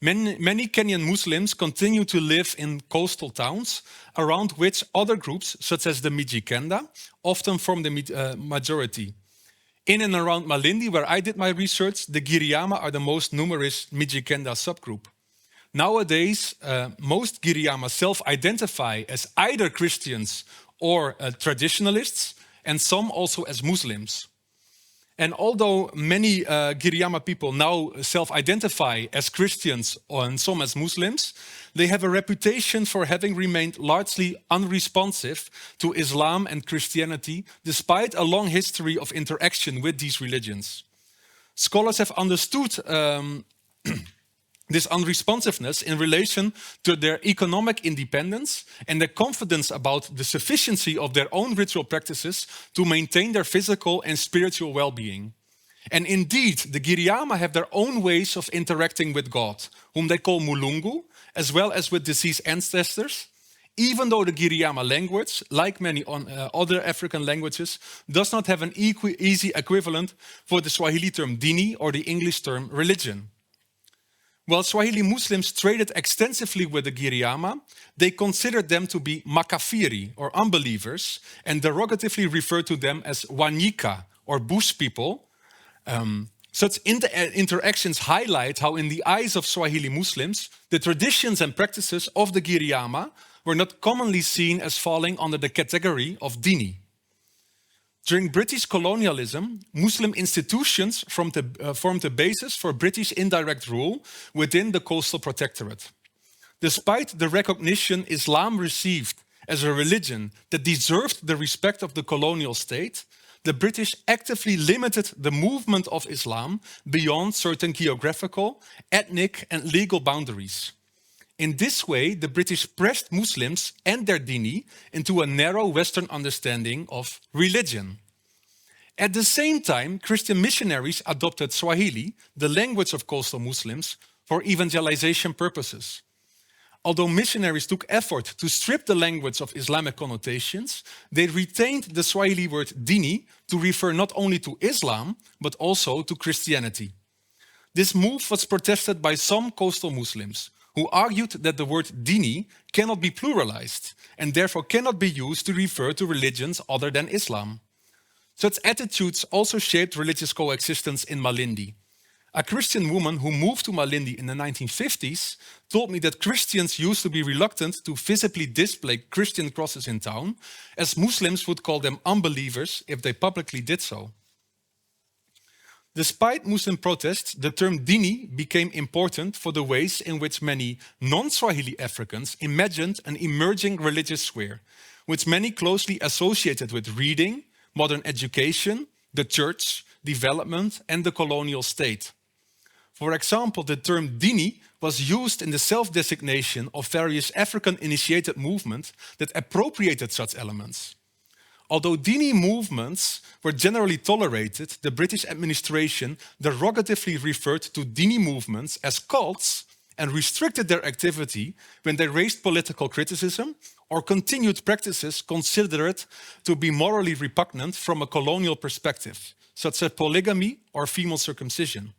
Many Kenyan Muslims continue to live in coastal towns, around which other groups, such as the Mijikenda, often form the majority. In and around Malindi, where I did my research, the Giriama are the most numerous Mijikenda subgroup. Nowadays, most Giriama self-identify as either Christians or traditionalists, and some also as Muslims. And although many Giriama people now self-identify as Christians and some as Muslims, they have a reputation for having remained largely unresponsive to Islam and Christianity, despite a long history of interaction with these religions. Scholars have understood this unresponsiveness in relation to their economic independence and their confidence about the sufficiency of their own ritual practices to maintain their physical and spiritual well-being. And indeed, the Giriama have their own ways of interacting with God, whom they call Mulungu, as well as with deceased ancestors, even though the Giriama language, like many other African languages, does not have an easy equivalent for the Swahili term dini or the English term religion. While Swahili Muslims traded extensively with the Giriama, they considered them to be makafiri, or unbelievers, and derogatively referred to them as wanyika, or bush people. Such interactions highlight how, in the eyes of Swahili Muslims, the traditions and practices of the Giriama were not commonly seen as falling under the category of dini. During British colonialism, Muslim institutions formed the basis for British indirect rule within the coastal protectorate. Despite the recognition Islam received as a religion that deserved the respect of the colonial state, the British actively limited the movement of Islam beyond certain geographical, ethnic, and legal boundaries. In this way, the British pressed Muslims and their dini into a narrow Western understanding of religion. At the same time, Christian missionaries adopted Swahili, the language of coastal Muslims, for evangelization purposes. Although missionaries took effort to strip the language of Islamic connotations, they retained the Swahili word dini to refer not only to Islam, but also to Christianity. This move was protested by some coastal Muslims, who argued that the word dini cannot be pluralized and therefore cannot be used to refer to religions other than Islam. Such attitudes also shaped religious coexistence in Malindi. A Christian woman who moved to Malindi in the 1950s told me that Christians used to be reluctant to visibly display Christian crosses in town, as Muslims would call them unbelievers if they publicly did so. Despite Muslim protests, the term dini became important for the ways in which many non-Swahili Africans imagined an emerging religious sphere, which many closely associated with reading, modern education, the church, development, and the colonial state. For example, the term dini was used in the self-designation of various African-initiated movements that appropriated such elements. Although dini movements were generally tolerated, the British administration derogatively referred to dini movements as cults and restricted their activity when they raised political criticism or continued practices considered to be morally repugnant from a colonial perspective, such as polygamy or female circumcision.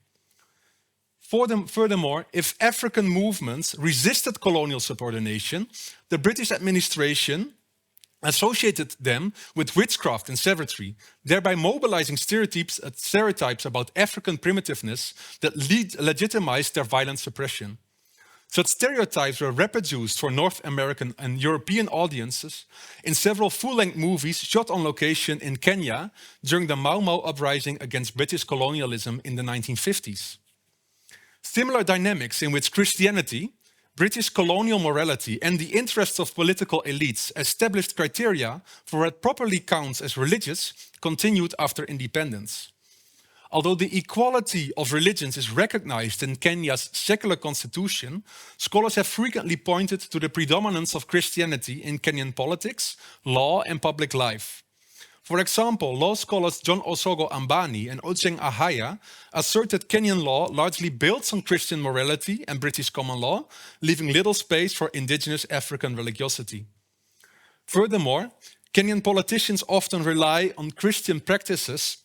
Furthermore, if African movements resisted colonial subordination, the British administration associated them with witchcraft and savagery, thereby mobilizing stereotypes about African primitiveness that legitimized their violent suppression. Such stereotypes were reproduced for North American and European audiences in several full-length movies shot on location in Kenya during the Mau Mau uprising against British colonialism in the 1950s. Similar dynamics in which Christianity, British colonial morality, and the interests of political elites established criteria for what properly counts as religious continued after independence. Although the equality of religions is recognized in Kenya's secular constitution, scholars have frequently pointed to the predominance of Christianity in Kenyan politics, law, and public life. For example, law scholars John Osogo Ambani and Ocheng Ahaya assert that Kenyan law largely builds on Christian morality and British common law, leaving little space for indigenous African religiosity. Furthermore, Kenyan politicians often rely on Christian practices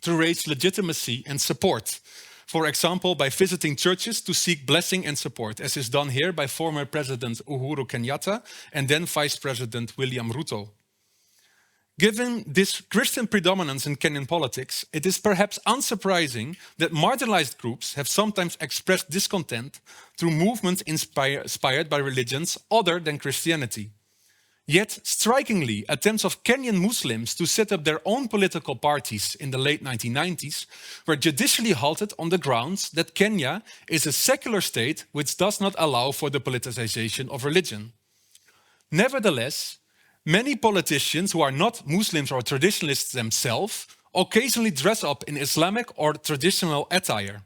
to raise legitimacy and support. For example, by visiting churches to seek blessing and support, as is done here by former President Uhuru Kenyatta and then Vice President William Ruto. Given this Christian predominance in Kenyan politics, it is perhaps unsurprising that marginalized groups have sometimes expressed discontent through movements inspired by religions other than Christianity. Yet, strikingly, attempts of Kenyan Muslims to set up their own political parties in the late 1990s were judicially halted on the grounds that Kenya is a secular state which does not allow for the politicization of religion. Nevertheless, many politicians who are not Muslims or traditionalists themselves occasionally dress up in Islamic or traditional attire.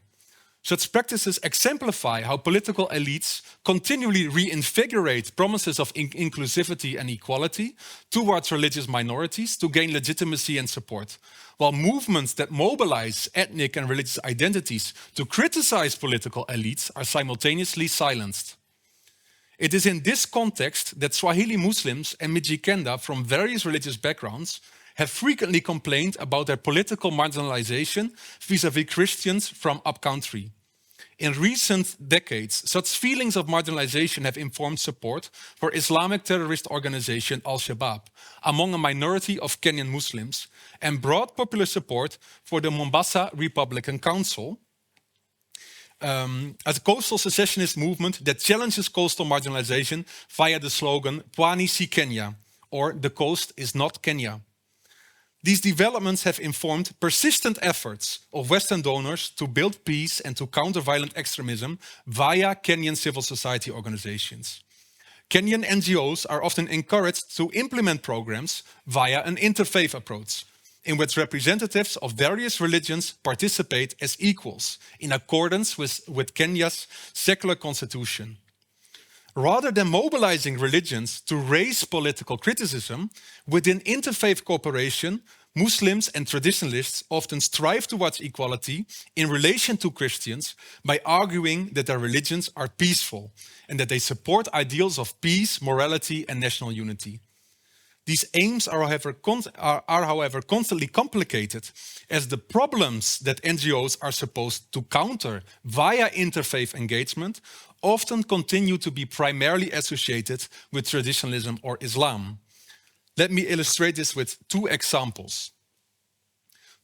Such practices exemplify how political elites continually reinvigorate promises of inclusivity and equality towards religious minorities to gain legitimacy and support, while movements that mobilize ethnic and religious identities to criticize political elites are simultaneously silenced. It is in this context that Swahili Muslims and Mijikenda from various religious backgrounds have frequently complained about their political marginalization vis-à-vis Christians from upcountry. In recent decades, such feelings of marginalization have informed support for Islamic terrorist organization Al-Shabaab among a minority of Kenyan Muslims and broad popular support for the Mombasa Republican Council, a coastal secessionist movement that challenges coastal marginalization via the slogan Pwani si Kenya, or the coast is not Kenya. These developments have informed persistent efforts of Western donors to build peace and to counter violent extremism via Kenyan civil society organizations. Kenyan NGOs are often encouraged to implement programs via an interfaith approach, in which representatives of various religions participate as equals, in accordance with Kenya's secular constitution. Rather than mobilizing religions to raise political criticism, within interfaith cooperation, Muslims and traditionalists often strive towards equality in relation to Christians by arguing that their religions are peaceful and that they support ideals of peace, morality, and national unity. These aims are, however, constantly complicated, as the problems that NGOs are supposed to counter via interfaith engagement often continue to be primarily associated with traditionalism or Islam. Let me illustrate this with two examples.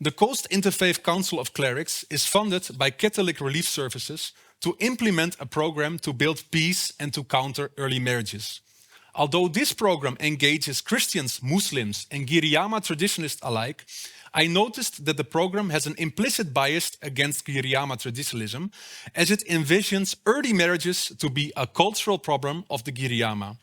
The Coast Interfaith Council of Clerics is funded by Catholic Relief Services to implement a program to build peace and to counter early marriages. Although this program engages Christians, Muslims, and Giriama traditionalists alike, I noticed that the program has an implicit bias against Giriama traditionalism, as it envisions early marriages to be a cultural problem of the Giriama.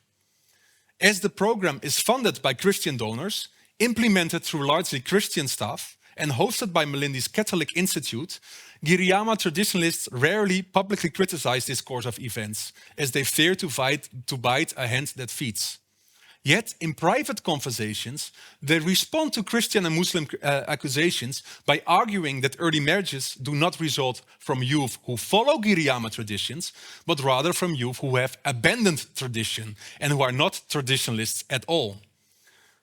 As the program is funded by Christian donors, implemented through largely Christian staff, and hosted by Melindi's Catholic Institute, Giriama traditionalists rarely publicly criticize this course of events, as they fear to bite a hand that feeds. Yet, in private conversations, they respond to Christian and Muslim accusations by arguing that early marriages do not result from youth who follow Giriama traditions, but rather from youth who have abandoned tradition and who are not traditionalists at all.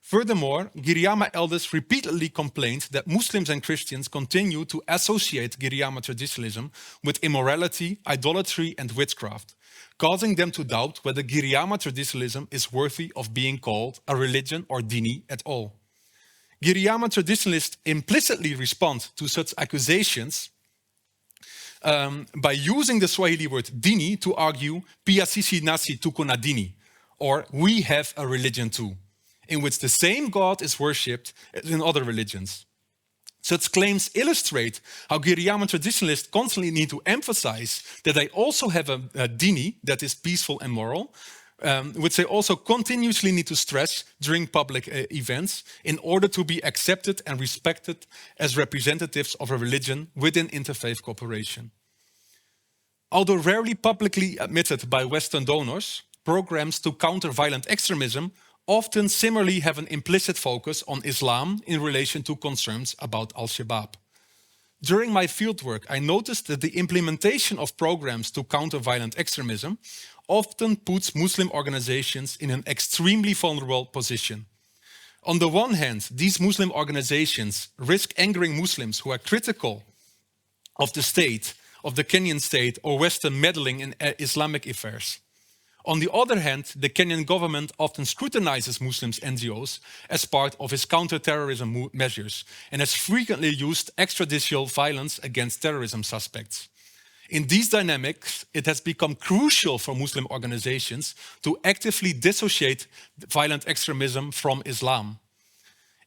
Furthermore, Giriama elders repeatedly complained that Muslims and Christians continue to associate Giriama traditionalism with immorality, idolatry, and witchcraft, causing them to doubt whether Giriama traditionalism is worthy of being called a religion or dini at all. Giriama traditionalists implicitly respond to such accusations by using the Swahili word dini to argue pia sisi nasi tuko na dini, or we have a religion too, in which the same God is worshipped as in other religions. Such claims illustrate how Giriama traditionalists constantly need to emphasize that they also have a dini that is peaceful and moral, which they also continuously need to stress during public events in order to be accepted and respected as representatives of a religion within interfaith cooperation. Although rarely publicly admitted by Western donors, programs to counter violent extremism often similarly have an implicit focus on Islam in relation to concerns about Al-Shabaab. During my fieldwork, I noticed that the implementation of programs to counter violent extremism often puts Muslim organizations in an extremely vulnerable position. On the one hand, these Muslim organizations risk angering Muslims who are critical of the state, of the Kenyan state, or Western meddling in Islamic affairs. On the other hand, the Kenyan government often scrutinizes Muslims' NGOs as part of its counter-terrorism measures and has frequently used extrajudicial violence against terrorism suspects. In these dynamics, it has become crucial for Muslim organizations to actively dissociate violent extremism from Islam.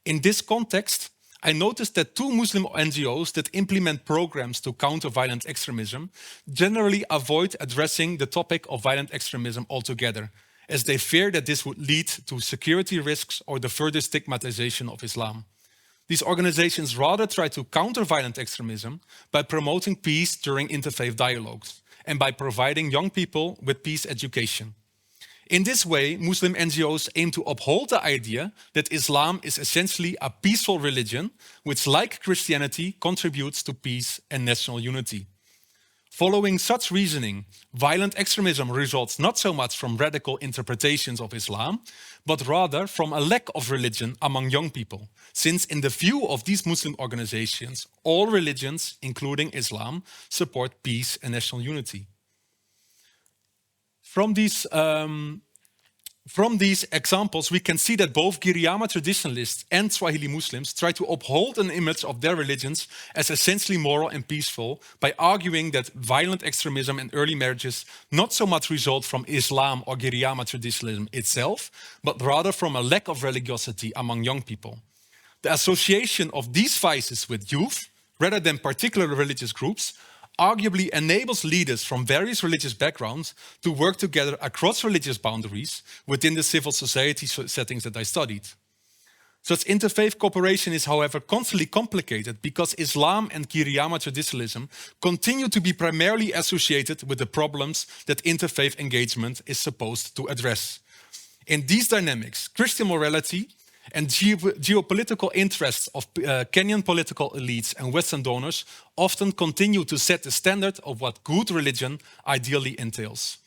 In this context, I noticed that two Muslim NGOs that implement programs to counter violent extremism generally avoid addressing the topic of violent extremism altogether, as they fear that this would lead to security risks or the further stigmatization of Islam. These organizations rather try to counter violent extremism by promoting peace during interfaith dialogues and by providing young people with peace education. In this way, Muslim NGOs aim to uphold the idea that Islam is essentially a peaceful religion, which, like Christianity, contributes to peace and national unity. Following such reasoning, violent extremism results not so much from radical interpretations of Islam, but rather from a lack of religion among young people, since in the view of these Muslim organizations, all religions, including Islam, support peace and national unity. From these examples, we can see that both Giriama traditionalists and Swahili Muslims try to uphold an image of their religions as essentially moral and peaceful by arguing that violent extremism and early marriages not so much result from Islam or Giriama traditionalism itself, but rather from a lack of religiosity among young people. The association of these vices with youth, rather than particular religious groups, arguably enables leaders from various religious backgrounds to work together across religious boundaries within the civil society settings that I studied. Such interfaith cooperation is, however, constantly complicated because Islam and Giriama traditionalism continue to be primarily associated with the problems that interfaith engagement is supposed to address. In these dynamics, Christian morality and geopolitical interests of Kenyan political elites and Western donors often continue to set the standard of what good religion ideally entails.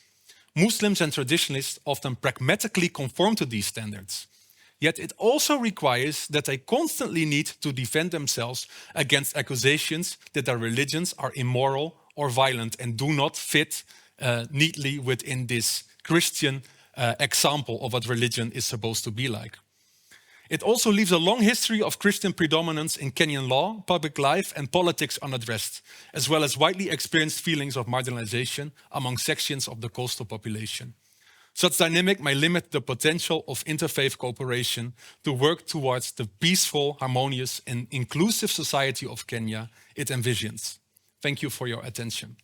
Muslims and traditionalists often pragmatically conform to these standards. Yet it also requires that they constantly need to defend themselves against accusations that their religions are immoral or violent and do not fit neatly within this Christian example of what religion is supposed to be like. It also leaves a long history of Christian predominance in Kenyan law, public life, and politics unaddressed, as well as widely experienced feelings of marginalization among sections of the coastal population. Such dynamic may limit the potential of interfaith cooperation to work towards the peaceful, harmonious, and inclusive society of Kenya it envisions. Thank you for your attention.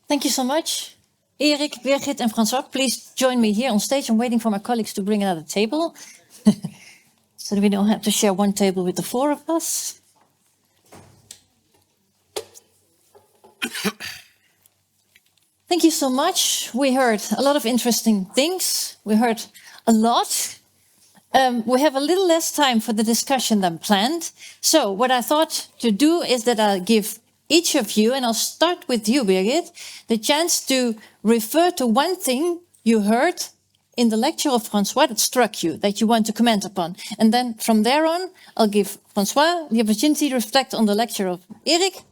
Thank you so much. Erik, Birgit, and François, please join me here on stage. I'm waiting for my colleagues to bring another table so that we don't have to share one table with the four of us. Thank you so much. We heard a lot of interesting things. We heard a lot. We have a little less time for the discussion than planned. So what I thought to do is that I'll give each of you, and I'll start with you, Birgit, the chance to refer to one thing you heard in the lecture of François that struck you, that you want to comment upon. And then from there on, I'll give François the opportunity to reflect on the lecture of Erik.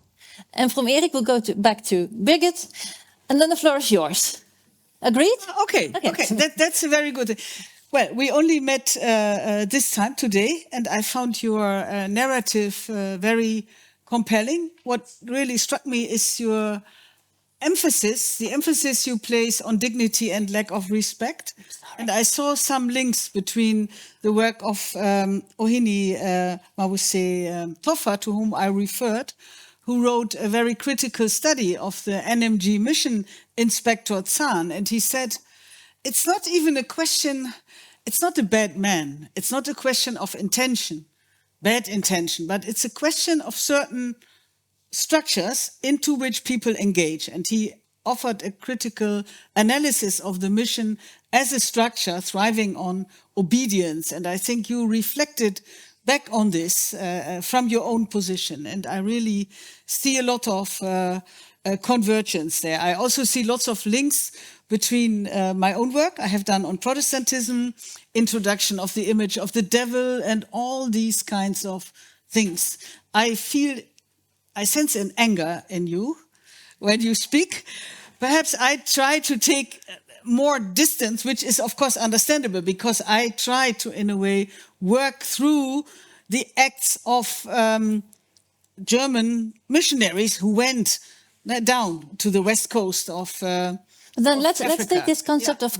And from Erik, we'll go back to Birgit. And then the floor is yours. Agreed? Okay. That's a very good. Well, we only met this time today, and I found your narrative very compelling. What really struck me is your emphasis, the emphasis you place on dignity and lack of respect. And I saw some links between the work of Ohini Mawuse Tofa, to whom I referred, who wrote a very critical study of the NMG mission inspector Zahn. And he said, it's not even a question, it's not a bad man. It's not a question of intention, bad intention, but it's a question of certain structures into which people engage. And he offered a critical analysis of the mission as a structure thriving on obedience. And I think you reflected back on this from your own position. And I really see a lot of convergence there. I also see lots of links between my own work I have done on Protestantism, introduction of the image of the devil, and all these kinds of things. I sense an anger in you when you speak. Perhaps I try to take more distance, which is of course understandable, because I try to, in a way, work through the acts of German missionaries who went down to the west coast of then let's take this concept of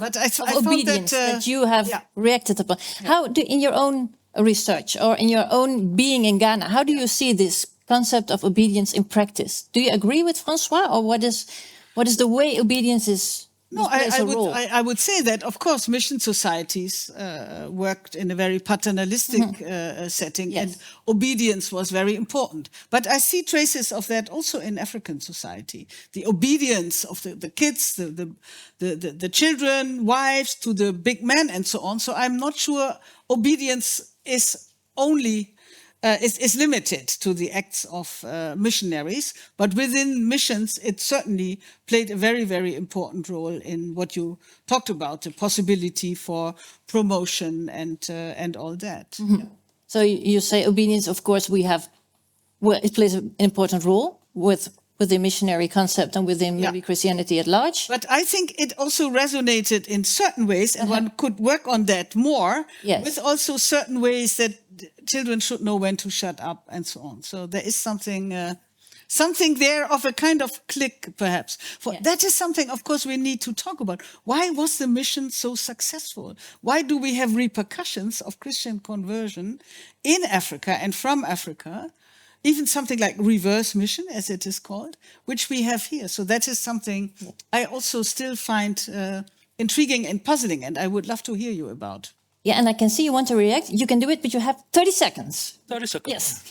obedience that you have reacted upon. How do, in your own research or in your own being in Ghana, how do you see this concept of obedience in practice. Do you agree with François, or what is the way obedience is? No, plays a role? I would say that, of course, mission societies worked in a very paternalistic setting, Yes. and obedience was very important. But I see traces of that also in African society. The obedience of the kids, the children, wives, to the big men, and so on. So I'm not sure obedience is only is limited to the acts of missionaries, but within missions, it certainly played a very, very important role in what you talked about, the possibility for promotion and all that. Yeah. So you say obedience, of course, it plays an important role with the missionary concept and within maybe Christianity at large. But I think it also resonated in certain ways, and one could work on that more, Yes. with also certain ways that children should know when to shut up and so on. So there is something there of a kind of click, perhaps. That is something, of course, we need to talk about. Why was the mission so successful? Why do we have repercussions of Christian conversion in Africa and from Africa? Even something like reverse mission, as it is called, which we have here. So that is something I also still find intriguing and puzzling, and I would love to hear you about. Yeah, and I can see you want to react. You can do it, but you have 30 seconds. 30 seconds. Yes.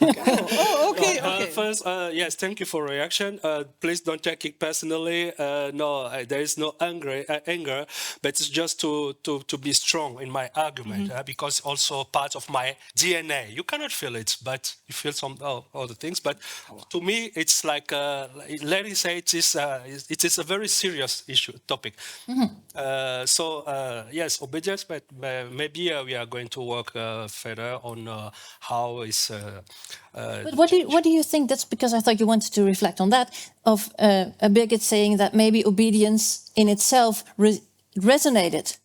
Okay. First, yes, thank you for reaction. Please don't take it personally. There is no anger, but it's just to be strong in my argument, because also part of my DNA. You cannot feel it, but you feel some other things. But to me, it's like Larry said, it is a very serious topic. Yes, obedience, but maybe we are going to work further on how is. But what do you think? That's because I thought you wanted to reflect on that, of Birgit saying that maybe obedience in itself resonated.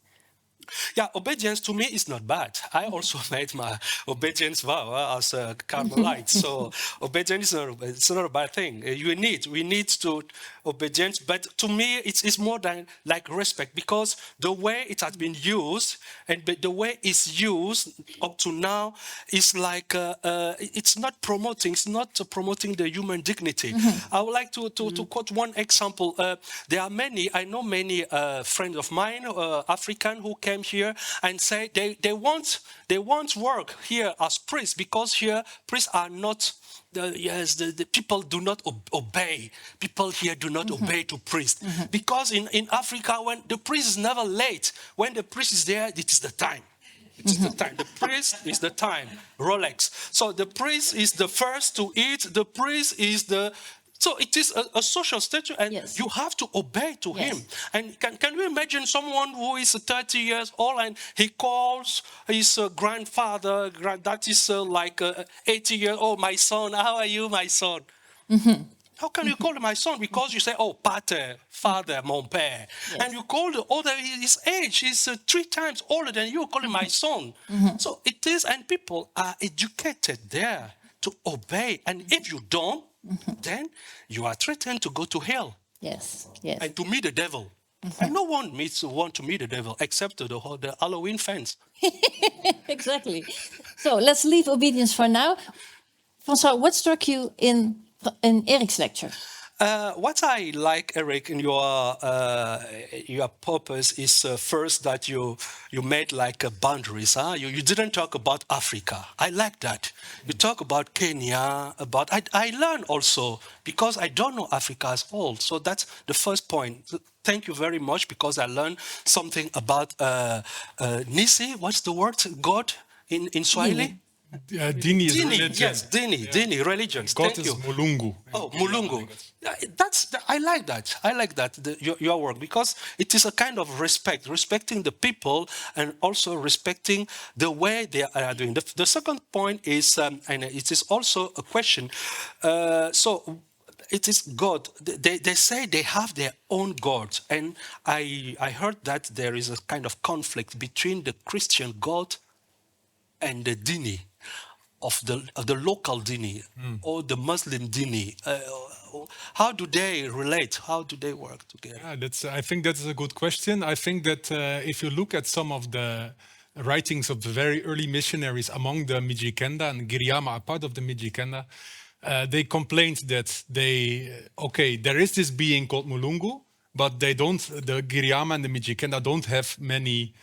Yeah, obedience to me is not bad. I also made my obedience vow as a Carmelite. So obedience it's not a bad thing. We need to obedience, but to me it's more than like respect, because the way it has been used and the way it's used up to now is like it's not promoting the human dignity. I would like to quote one example. I know many friends of mine, African, who came here and say they want work here as priests, because here priests are not. The people do not obey. People here do not obey to priests. Because in Africa, when the priest is never late, when the priest is there, it is the time. It's the time. The priest is the time. Rolex. So the priest is the first to eat. The priest is the. So it is a social status, and you have to obey to him. And can you imagine someone who is 30 years old and he calls his grandfather, that is like 80 years old, my son, how are you, my son? How can you call him my son? Because you say, oh, pater, father, mon père. And you call the other, his age is 3 times older than you, call him my son. So it is, and people are educated there to obey. And if you don't, then you are threatened to go to hell. Yes. And to meet the devil. And no one want to meet the devil except the Halloween fans. Exactly. So let's leave obedience for now. François, what struck you in Erik's lecture? What I like, Erik, in your purpose is first that you made like boundaries. You didn't talk about Africa. I like that. You talk about Kenya. I learn also, because I don't know Africa as whole. So that's the first point. Thank you very much, because I learned something about Nisi. What's the word? God in Swahili? Dini is religion. Yes, Dini, religions. God Thank is you. Mulungu. Oh, Mulungu. I like that. I like that, your work, because it is a kind of respecting the people, and also respecting the way they are doing. The second point is, and it is also a question, so it is God. They say they have their own God, and I heard that there is a kind of conflict between the Christian God and the Dini. Of the local Dini or the Muslim Dini, how do they relate? How do they work together? I think that's a good question. I think that if you look at some of the writings of the very early missionaries among the Mijikenda, and Giriama are part of the Mijikenda, they complained that there is this being called Mulungu, but the Giriama and the Mijikenda don't have many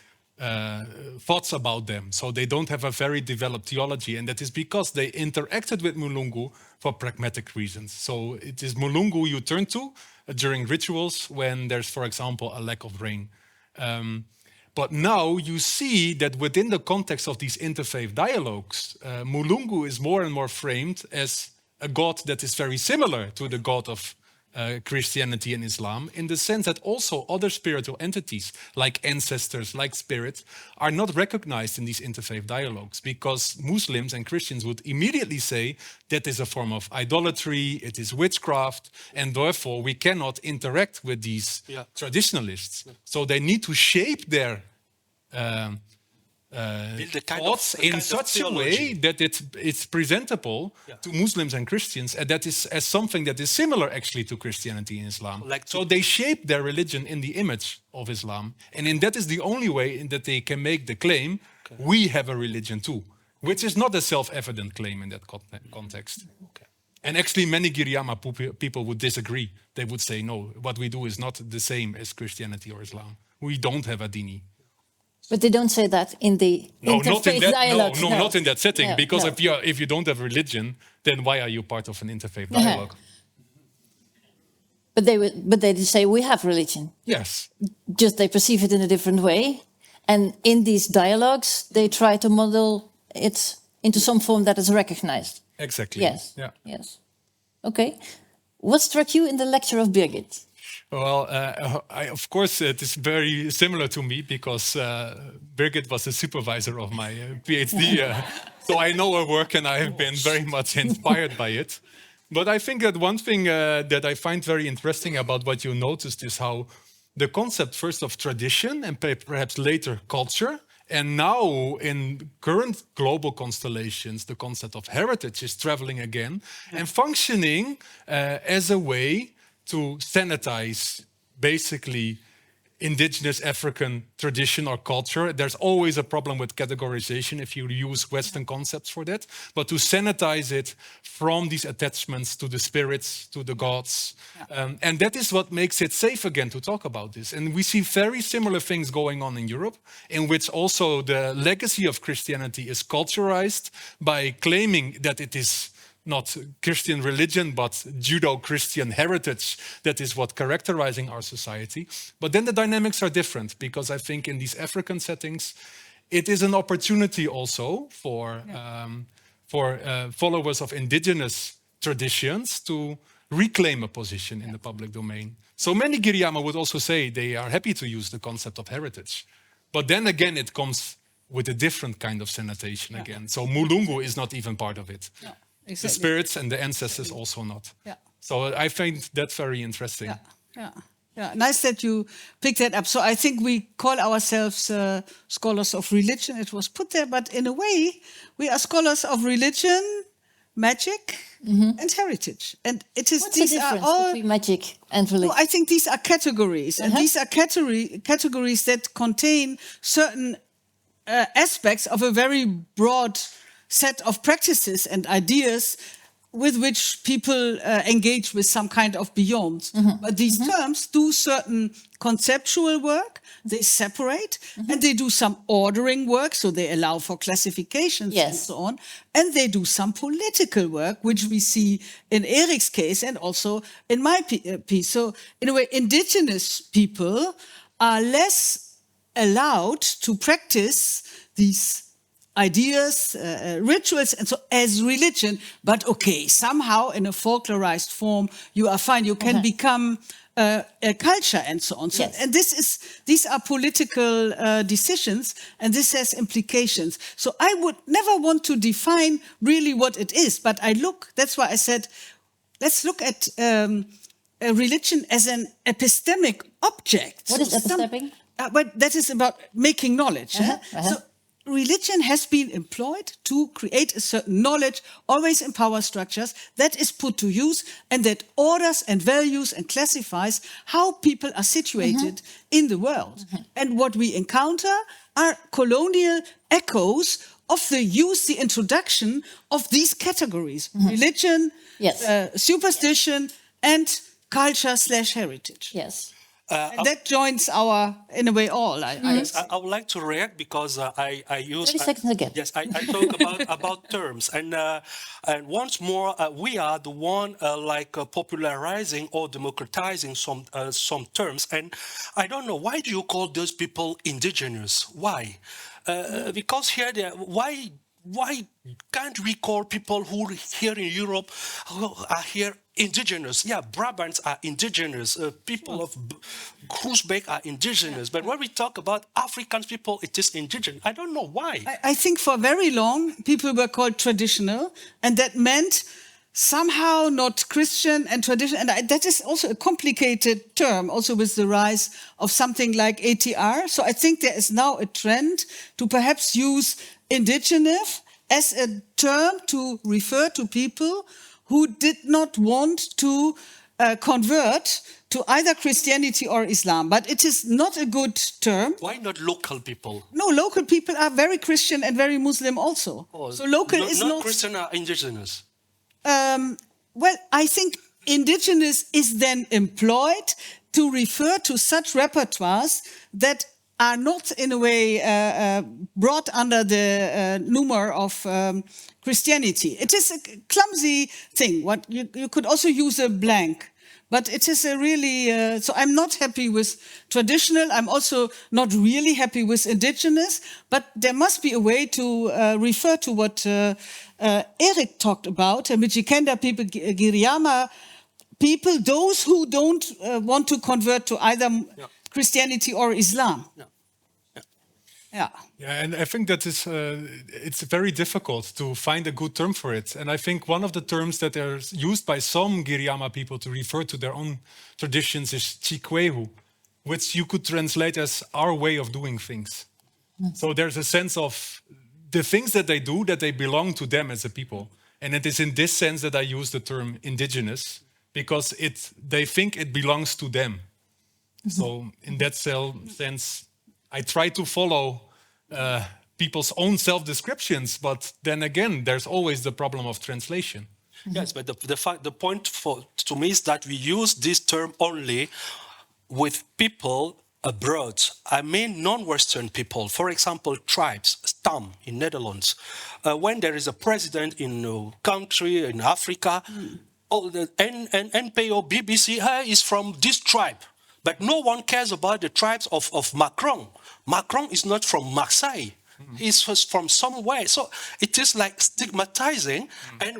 thoughts about them. So they don't have a very developed theology. And that is because they interacted with Mulungu for pragmatic reasons. So it is Mulungu you turn to during rituals when there's, for example, a lack of rain. But now you see that within the context of these interfaith dialogues, Mulungu is more and more framed as a god that is very similar to the god of Christianity and Islam, in the sense that also other spiritual entities, like ancestors, like spirits, are not recognized in these interfaith dialogues, because Muslims and Christians would immediately say that is a form of idolatry, it is witchcraft, and therefore we cannot interact with these traditionalists. So they need to shape their thoughts in such a way that it's presentable to Muslims and Christians, and that is as something that is similar actually to Christianity and Islam. So they shape their religion in the image of Islam, and that is the only way that they can make the claim, we have a religion too, which is not a self-evident claim in that context. And actually many Giriama people would disagree. They would say, no, what we do is not the same as Christianity or Islam. We don't have a dini. But they don't say that in the interfaith dialogue. No, not in that setting. Because if you don't have religion, then why are you part of an interfaith dialogue? But they say we have religion. Yes. Just they perceive it in a different way, and in these dialogues they try to model it into some form that is recognized. Exactly. Yes. Yeah. Yes. Okay. What struck you in the lecture of Birgit? Well, of course, it is very similar to me, because Birgit was the supervisor of my PhD. So I know her work and I have been very much inspired by it. But I think that one thing that I find very interesting about what you noticed is how the concept first of tradition and perhaps later culture, and now in current global constellations, the concept of heritage is traveling again and functioning as a way to sanitize basically indigenous African tradition or culture. There's always a problem with categorization if you use Western concepts for that, but to sanitize it from these attachments to the spirits, to the gods. And that is what makes it safe again to talk about this. And we see very similar things going on in Europe, in which also the legacy of Christianity is culturized by claiming that it is not Christian religion, but Judeo-Christian heritage that is what characterizing our society. But then the dynamics are different, because I think in these African settings, it is an opportunity also for followers of indigenous traditions to reclaim a position in the public domain. So many Giriama would also say they are happy to use the concept of heritage. But then again, it comes with a different kind of sanitation again. So Mulungu is not even part of it. Exactly. The spirits and the ancestors also not. So I find that very interesting. Nice that you picked that up. So I think we call ourselves scholars of religion. It was put there, but in a way, we are scholars of religion, magic, and heritage. And it is. What's the difference between magic and religion? Well, I think these are categories, and these are categories that contain certain aspects of a very broad set of practices and ideas with which people engage with some kind of beyond. But these terms do certain conceptual work, they separate, and they do some ordering work, so they allow for classifications and so on, and they do some political work, which we see in Erik's case and also in my piece. So in a way, indigenous people are less allowed to practice these ideas, rituals, and so as religion, but okay, somehow in a folklorized form, you are fine. You can become a culture and so on. So, and these are political decisions, and this has implications. So I would never want to define really what it is, but that's why I said, let's look at a religion as an epistemic object. What is epistemic? But that is about making knowledge. So religion has been employed to create a certain knowledge, always in power structures, that is put to use and that orders and values and classifies how people are situated in the world. And what we encounter are colonial echoes of the use, the introduction of these categories: religion, Yes. superstition, and culture/heritage. Yes. And that joins our, in a way, all. I would like to react because I use 30 seconds again. Yes, I talk about terms, and once more we are the one popularizing or democratizing some terms, and I don't know, why do you call those people indigenous? Why? Because here why can't we call people who here in Europe who are here indigenous? Yeah, Brabants are indigenous. People of Groesbeek are indigenous. But when we talk about African people, it is indigenous. I don't know why. I think for very long, people were called traditional, and that meant somehow not Christian and tradition. And that is also a complicated term, also with the rise of something like ATR. So I think there is now a trend to perhaps use indigenous as a term to refer to people who did not want to convert to either Christianity or Islam. But it is not a good term. Why not local people? No, local people are very Christian and very Muslim also. So local is not Christian or indigenous. Well, I think indigenous is then employed to refer to such repertoires that are not in a way brought under the number of Christianity. It is a clumsy thing. What you could also use a blank, but it is a really. So I'm not happy with traditional. I'm also not really happy with indigenous. But there must be a way to refer to what Erik talked about, Mijikenda people, Giriama people, those who don't want to convert to either Christianity or Islam. Yeah, and I think that is it's very difficult to find a good term for it. And I think one of the terms that are used by some Giriama people to refer to their own traditions is Chikwehu, which you could translate as our way of doing things. So there's a sense of the things that they belong to them as a people. And it is in this sense that I use the term indigenous, because they think it belongs to them. So in that sense, I try to follow people's own self-descriptions, but then again, there's always the problem of translation. Yes, but the point to me is that we use this term only with people abroad. I mean non-Western people. For example, tribes, stam in Netherlands. When there is a president in a country in Africa, all the NPO, BBC is from this tribe. But no one cares about the tribes of Macron. Macron is not from Marseille. He's from somewhere. So it is like stigmatizing. And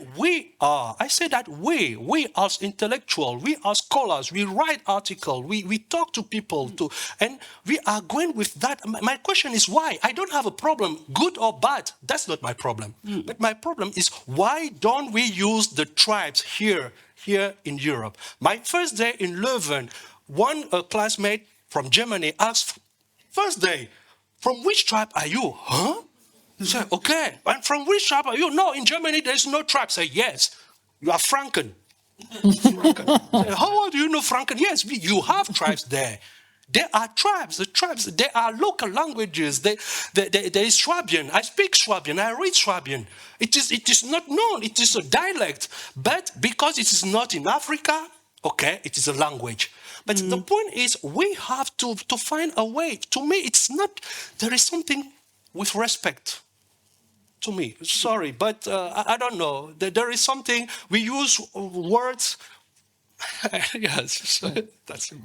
I say that we as intellectuals, we as scholars, we write articles, we talk to people, and we are going with that. My question is why? I don't have a problem, good or bad. That's not my problem. But my problem is, why don't we use the tribes here in Europe? My first day in Leuven, one classmate from Germany asked, first day, from which tribe are you? Huh? He said, okay. And from which tribe are you? No, in Germany there's no tribe. Say, yes, you are Franken. Say, how do you know Franken? Yes, you have tribes there. There are tribes. The tribes, there are local languages. There is Swabian. I speak Swabian. I read Swabian. It is not known. It is a dialect. But because it is not in Africa, okay, it is a language. But the point is, we have to find a way. To me, it's not, there is something with respect. To me, sorry, but I don't know. There is something, we use words. Yes, that's it.